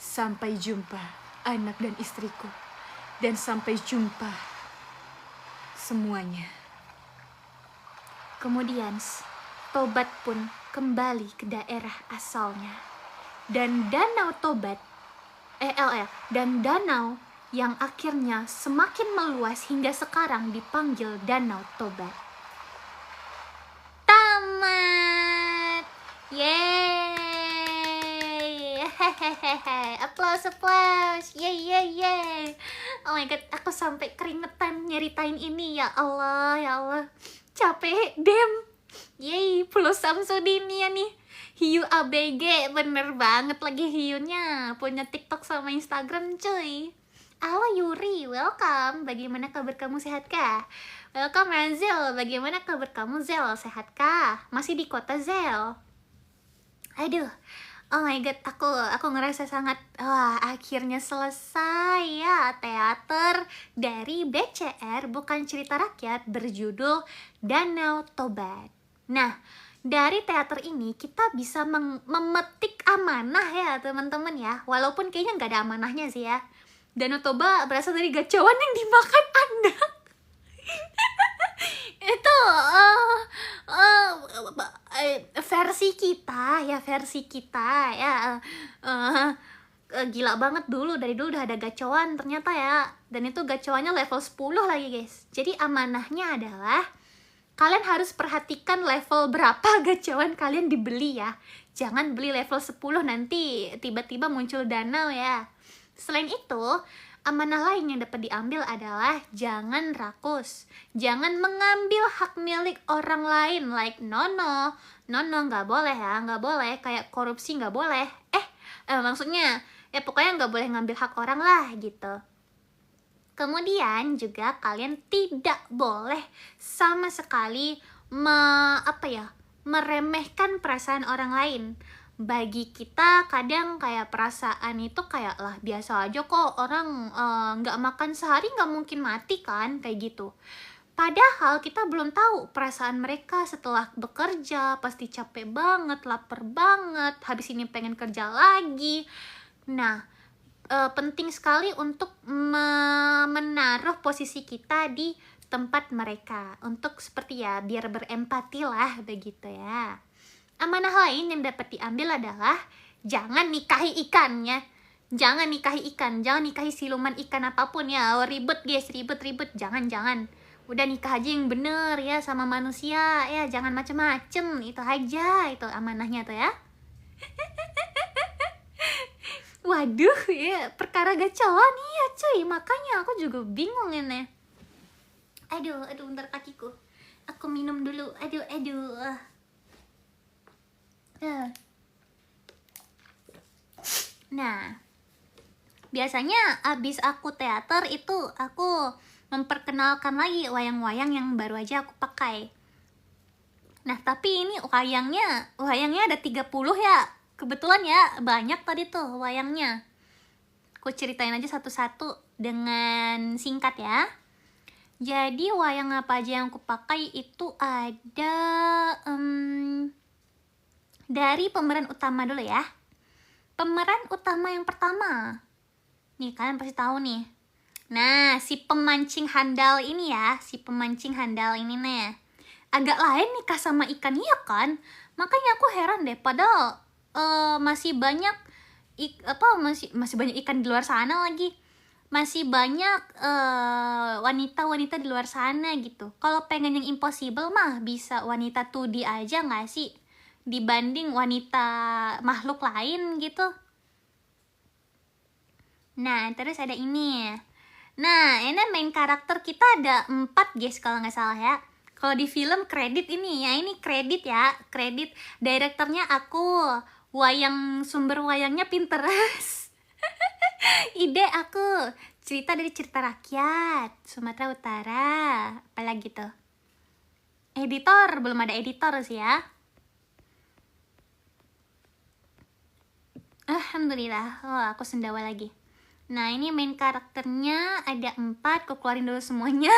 Sampai jumpa anak dan istriku, dan sampai jumpa semuanya. Kemudian Tobat pun kembali ke daerah asalnya. Dan danau Tobat, dan danau yang akhirnya semakin meluas hingga sekarang dipanggil Danau Tobat. Tamat! Yeay! Hehehe! Applause! Yeay! Oh my god, aku sampai keringetan nyeritain ini, ya Allah. Capek, Yeay, Pulau Samsudin ya nih. Hiu ABG, bener banget lagi hiunya. Punya TikTok sama Instagram cuy. Halo Yuri, welcome. Bagaimana kabar kamu, sehat kah? Welcome Razel, bagaimana kabar kamu Zel? Sehat kah? Masih di kota Zel? Aduh, oh my god, aku ngerasa sangat, akhirnya selesai ya teater dari BCR Bukan Cerita Rakyat berjudul Danau Tobat. Nah, dari teater ini kita bisa memetik amanah ya teman-teman ya. Walaupun kayaknya nggak ada amanahnya sih ya. Danau Toba berasal dari gacauan yang dimakan anak. Itu versi kita ya. Gila banget dari dulu udah ada gacauan ternyata ya. Dan itu gacauannya level 10 lagi guys. Jadi amanahnya adalah kalian harus perhatikan level berapa gacauan kalian dibeli ya. Jangan beli level 10 nanti tiba-tiba muncul danau ya. Selain itu, Amanah lain yang dapat diambil adalah jangan rakus. Jangan mengambil hak milik orang lain. Like no, nggak boleh ya, nggak boleh. Kayak korupsi nggak boleh. Maksudnya, ya pokoknya nggak boleh ngambil hak orang lah gitu. Kemudian juga kalian tidak boleh sama sekali meremehkan perasaan orang lain. Bagi kita kadang kayak perasaan itu kayak lah biasa aja kok, orang nggak makan sehari nggak mungkin mati kan, kayak gitu. Padahal kita belum tahu perasaan mereka setelah bekerja, pasti capek banget, lapar banget, habis ini pengen kerja lagi. Nah, penting sekali untuk menaruh posisi kita di tempat mereka, untuk seperti ya biar berempati lah begitu ya. Amanah lain yang dapat diambil adalah jangan nikahi ikannya. Jangan nikahi ikan, jangan nikahi siluman ikan apapun ya. Ribet guys, ribet. Jangan. Udah nikah aja yang bener ya sama manusia ya, jangan macem-macem. Itu aja, itu amanahnya tuh ya. Waduh ya, perkara gacoan ya cuy, makanya aku juga bingung ini. Aduh, bentar kakiku. Aku minum dulu. Aduh. Nah, biasanya abis aku teater itu aku memperkenalkan lagi wayang-wayang yang baru aja aku pakai. Nah, tapi ini wayangnya ada 30 ya. Kebetulan ya, banyak tadi tuh wayangnya. Aku ceritain aja satu-satu dengan singkat ya. Jadi wayang apa aja yang aku pakai itu ada dari pemeran utama dulu ya. Pemeran utama yang pertama, nih kalian pasti tahu nih. Nah, si pemancing handal ini nih agak lain nikah sama ikan, iya kan? Makanya aku heran deh, padahal masih banyak masih banyak ikan di luar sana lagi. Masih banyak wanita-wanita di luar sana gitu. Kalau pengen yang impossible mah bisa wanita 2D aja nggak sih? Dibanding wanita makhluk lain gitu. Nah, terus ada ini. Nah, ini main karakter kita ada 4 guys kalau nggak salah ya. Kalau di film kredit ini ya, ini kredit ya, kredit direkturnya aku. Sumber wayangnya Pinterest. Ide aku, cerita dari cerita rakyat Sumatera Utara, apalagi tuh. Editor, belum ada editor sih ya. Alhamdulillah, aku sendawa lagi. Nah, ini main karakternya ada 4, aku keluarin dulu semuanya.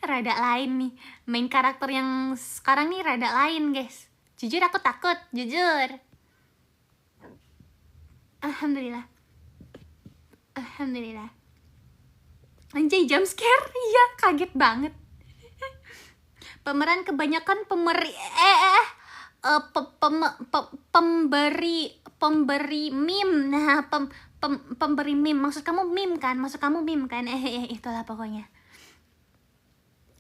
Rada lain nih, main karakter yang sekarang nih rada lain guys. Jujur aku takut, jujur. Alhamdulillah. Anjay, jump scare, iya kaget banget. Pemeran kebanyakan pemberi meme. Nah, pemberi meme. Maksud kamu meme kan? Itulah pokoknya.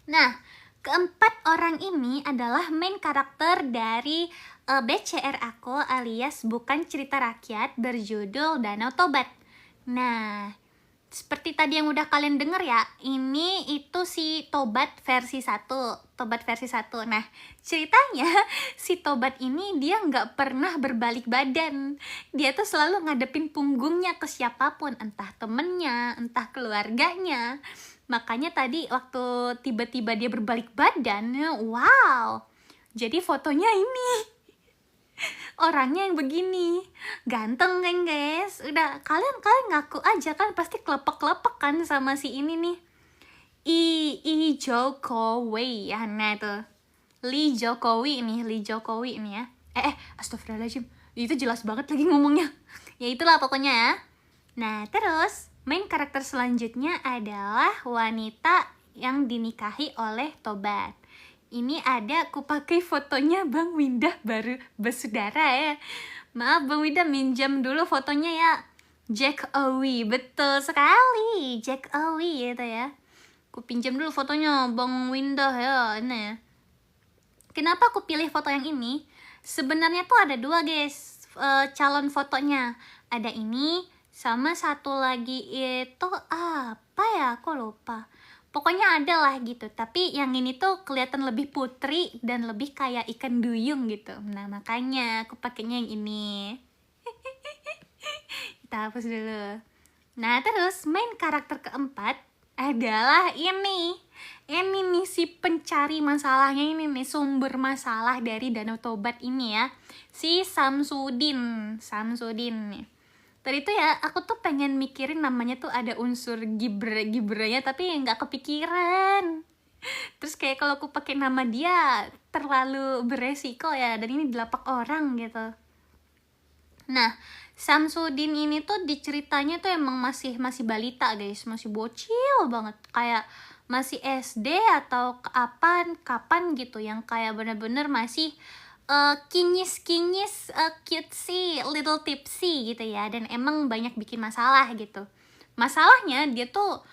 Nah, keempat orang ini adalah main karakter dari BCR aku alias Bukan Cerita Rakyat berjudul Danau Tobat. Nah, seperti tadi yang udah kalian denger ya, ini itu si Tobat versi 1. Nah, ceritanya si Tobat ini dia nggak pernah berbalik badan. Dia tuh selalu ngadepin punggungnya ke siapapun, entah temennya, entah keluarganya. Makanya tadi waktu tiba-tiba dia berbalik badan, wow, jadi fotonya ini. Orangnya yang begini, ganteng kan guys. Udah, kalian ngaku aja kan, pasti kelepek-kelepek kan sama si ini nih, Lee Jokowi ya. Nah itu Lee Jokowi ini ya. Astagfirullahaladzim, itu jelas banget lagi ngomongnya. Ya itulah pokoknya ya. Nah, terus main karakter selanjutnya adalah wanita yang dinikahi oleh Tobat. Ini ada aku pakai fotonya Bang Windah baru bersaudara ya. Maaf Bang Windah, minjam dulu fotonya ya. Jack Owi, betul sekali, Jack Owi gitu ya. Aku pinjam dulu fotonya Bang Windah ya. Ini. Kenapa aku pilih foto yang ini? Sebenarnya tuh ada 2 guys calon fotonya. Ada ini Sama satu lagi itu apa ya, aku lupa. Pokoknya ada lah gitu, tapi yang ini tuh kelihatan lebih putri dan lebih kayak ikan duyung gitu. Nah makanya aku pakainya yang ini. Kita hapus dulu. Nah terus main karakter keempat adalah ini. Ini nih si pencari masalahnya, ini nih sumber masalah dari Danau Tobat ini ya. Si Samsudin nih. Tadi tuh ya aku tuh pengen mikirin namanya tuh ada unsur gibranya tapi nggak kepikiran. Terus kayak kalau aku pakai nama dia terlalu beresiko ya, dan ini 8 orang gitu. Nah, Samsudin ini tuh diceritanya tuh emang masih balita guys, masih bocil banget, kayak masih SD atau kapan gitu, yang kayak bener-bener masih kinyis cutesy, little tipsy gitu ya, dan emang banyak bikin masalah gitu. Masalahnya dia tuh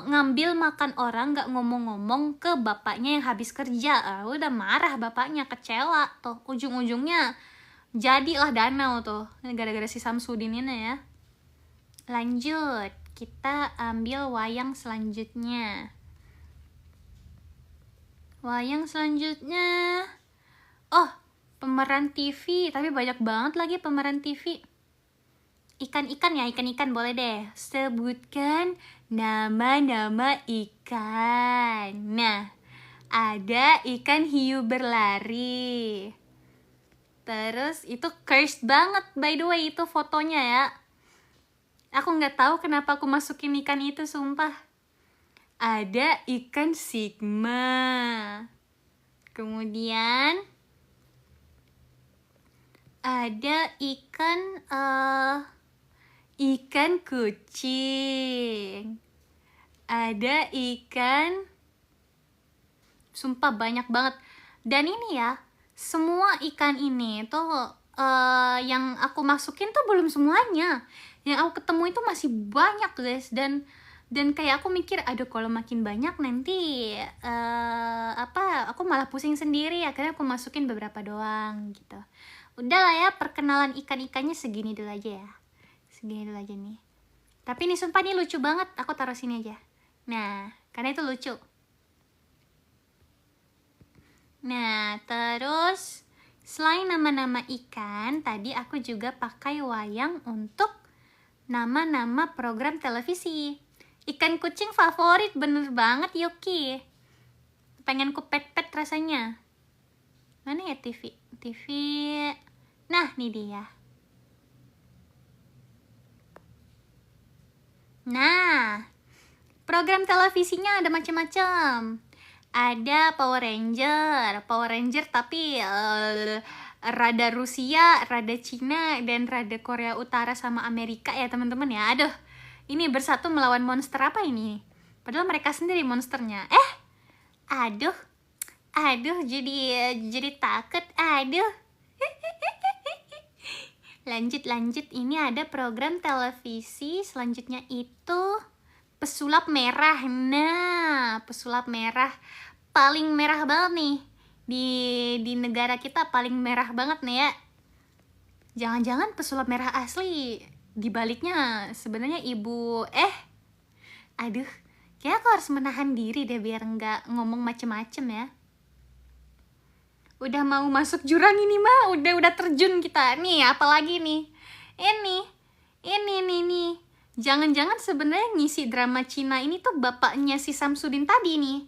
ngambil makan orang, nggak ngomong-ngomong ke bapaknya yang habis kerja. Udah marah bapaknya, kecewa tuh, ujung-ujungnya jadilah danau tuh gara-gara si Samsudin ini ya. Lanjut, kita ambil wayang selanjutnya. Oh, pemeran TV, tapi banyak banget lagi pemeran TV. Ikan-ikan boleh deh. Sebutkan nama-nama ikan. Nah, ada ikan hiu berlari. Terus itu cursed banget by the way itu fotonya ya. Aku nggak tahu kenapa aku masukin ikan itu, sumpah. Ada ikan sigma. Kemudian ada ikan kucing. Ada ikan, sumpah banyak banget. Dan ini ya, semua ikan ini tuh yang aku masukin tuh belum semuanya. Yang aku ketemu itu masih banyak guys, dan kayak aku mikir, aduh kalau makin banyak nanti aku malah pusing sendiri. Akhirnya aku masukin beberapa doang gitu. Udah lah ya, perkenalan ikan-ikannya segini dulu aja ya. Segini dulu aja nih. Tapi ini sumpah nih lucu banget, aku taruh sini aja. Nah, karena itu lucu. Nah, terus selain nama-nama ikan, tadi aku juga pakai wayang untuk nama-nama program televisi. Ikan kucing favorit, bener banget Yuki. Pengen ku pet-pet rasanya. Mana ya TV? Nah, nih dia. Nah, program televisinya ada macam-macam. Ada Power Ranger tapi rada Rusia, rada Cina, dan rada Korea Utara sama Amerika ya teman-teman ya. Aduh, ini bersatu melawan monster apa ini? Padahal mereka sendiri monsternya. Aduh, jadi takut. Aduh. Lanjut, ini ada program televisi selanjutnya itu Pesulap Merah. Nah, Pesulap Merah paling merah banget nih di negara kita, paling merah banget nih ya. Jangan-jangan pesulap merah asli dibaliknya sebenarnya ibu. Aduh, kayak aku harus menahan diri deh biar nggak ngomong macem-macem ya. Udah mau masuk jurang ini mah, udah terjun kita. Nih, apalagi nih? Ini nih. Jangan-jangan sebenarnya ngisi drama Cina ini tuh bapaknya si Samsudin tadi nih.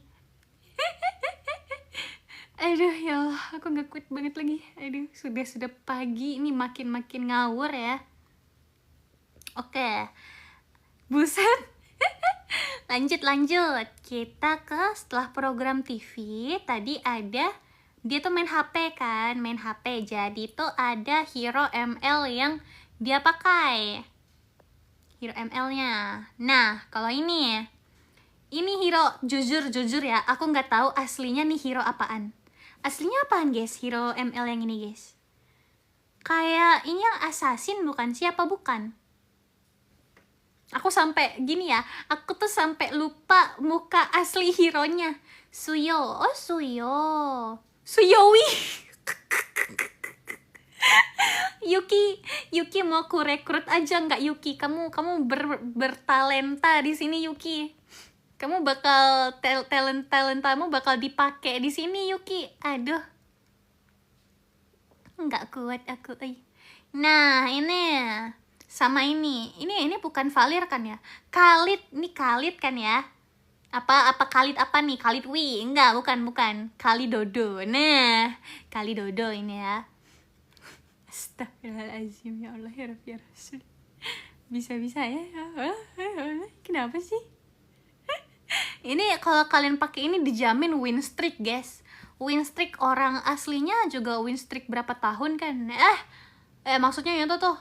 Aduh ya Allah, aku gak kuat banget lagi. Aduh, sudah pagi ini makin ngawur ya. Oke. Buset. Lanjut. Kita ke setelah program TV tadi ada, dia tuh main HP kan, jadi tuh ada hero ML yang dia pakai, hero ML-nya. Nah, kalau ini hero jujur ya, aku nggak tahu aslinya nih hero apaan. Aslinya apaan guys, hero ML yang ini guys? Kayak ini yang assassin bukan? Siapa bukan? Aku sampai gini ya, aku tuh sampai lupa muka asli hero-nya. Suyowi. Yuki mau ku rekrut aja nggak Yuki? Kamu bertalenta di sini Yuki. Kamu bakal talentamu bakal dipakai di sini Yuki. Aduh, nggak kuat aku. Nah ini sama ini bukan Valir kan ya? Khalid, ini Khalid kan ya? Apa Khalid apa nih? Khalid Wi? Enggak, bukan. Khalidodo. Nah, Khalidodo ini ya. Astagfirullahaladzim, ya Allah ya Rabbi ya Rasul. Bisa-bisa ya. Kenapa sih? Ini kalau kalian pakai ini dijamin win streak, guys. Win streak orang aslinya juga win streak berapa tahun kan? Maksudnya itu tuh.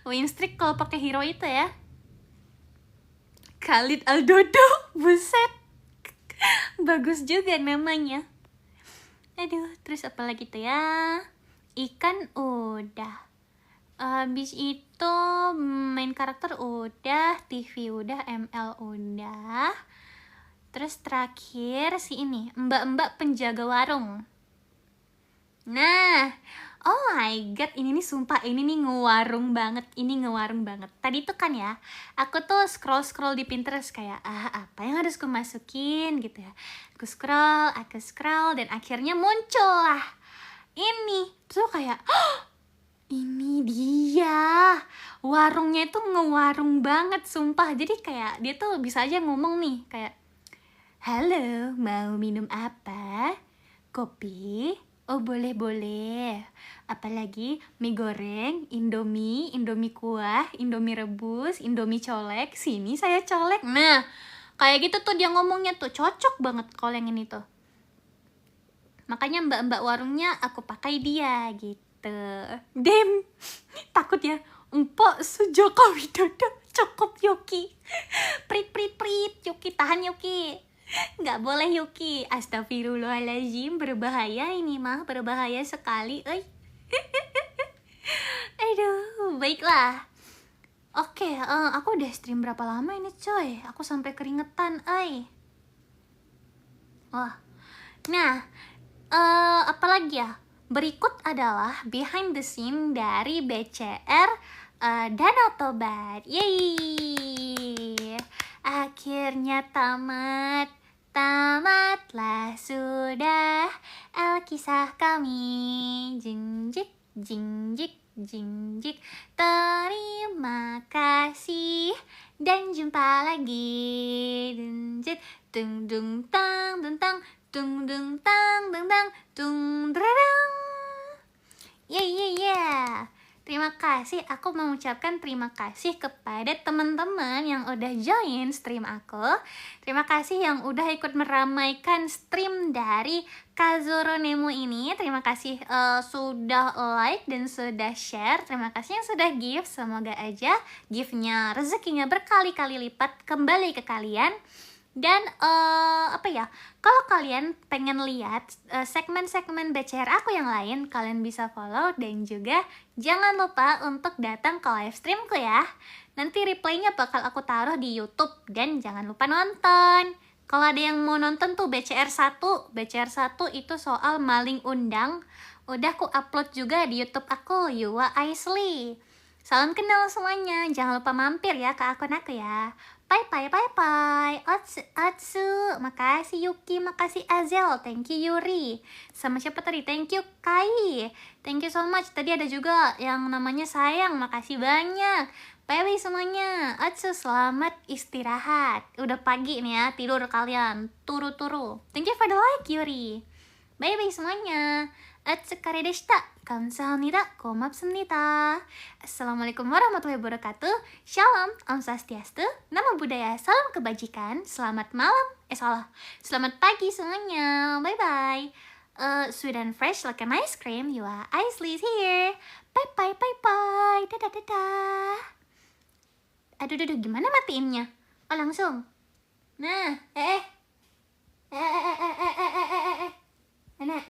Win streak kalau pakai hero itu ya. Khalid Aldodo, buset. Bagus juga namanya. Aduh, terus apa lagi tuh ya? Ikan udah. Habis itu main karakter udah, TV udah, ML udah. Terus terakhir si ini, mbak-mbak penjaga warung. Nah, oh my god, ini nih sumpah ini nih ngewarung banget. Tadi tuh kan ya, aku tuh scroll di Pinterest kayak apa yang harus aku masukin gitu ya. Aku scroll dan akhirnya muncul lah ini. Terus kayak ini dia. Warungnya itu ngewarung banget sumpah. Jadi kayak dia tuh bisa aja ngomong nih kayak, "Halo, mau minum apa? Kopi? Oh boleh. Apalagi mie goreng, Indomie kuah, Indomie rebus, Indomie colek. Sini saya colek." Nah, kayak gitu tuh dia ngomongnya tuh. Cocok banget kalau yang ini tuh. Makanya mbak-mbak warungnya aku pakai dia gitu. Dem, takut ya. Empok Sujoko Widodo cukup Yuki. Prit, Yuki tahan Yuki. Nggak boleh Yuki. Astagfirullahaladzim, berbahaya ini mah, berbahaya sekali. Aduh, baiklah. Oke, aku udah stream berapa lama ini coy? Aku sampai keringetan, Wah. Nah, apalagi ya? Berikut adalah behind the scene dari BCR Danau Tobat. Yeay! Akhirnya tamatlah sudah kisah kami. Jingjik. Terima kasih dan jumpa lagi. Jinjit, dung tang. Yeah. Terima kasih, aku mengucapkan terima kasih kepada teman-teman yang udah join stream aku. Terima kasih yang udah ikut meramaikan stream dari Kazuro Nemo ini. Terima kasih sudah like dan sudah share. Terima kasih yang sudah give. Semoga aja give-nya rezekinya berkali-kali lipat kembali ke kalian. Dan kalau kalian pengen lihat segmen-segmen BCR aku yang lain, kalian bisa follow dan juga jangan lupa untuk datang ke live streamku ya. Nanti replaynya bakal aku taruh di YouTube dan jangan lupa nonton. Kalau ada yang mau nonton tuh BCR 1 itu soal maling undang, udah aku upload juga di YouTube aku, Yuwa Aisley. Salam kenal semuanya, jangan lupa mampir ya ke akun aku ya. Bye. Atsu, makasih Yuki, makasih Azel, thank you Yuri. Sama siapa tadi? Thank you Kai. Thank you so much. Tadi ada juga yang namanya Sayang, makasih banyak. Bye semuanya. Atsu, selamat istirahat. Udah pagi nih ya, tidur kalian. Turu. Thank you for the like Yuri. Bye semuanya. Otsukare deshita. Kamsahamnida. Komapsumnida. Assalamualaikum warahmatullahi wabarakatuh. Shalom. Om Swastiastu. Namo Buddhaya. Salam kebajikan. Selamat malam. Selamat pagi semuanya. Bye. Sweet and fresh like an ice cream. Yuwa Aisley is here. Bye. Dadah. Aduh, gimana matiinnya? Oh, langsung. Nah, Nah.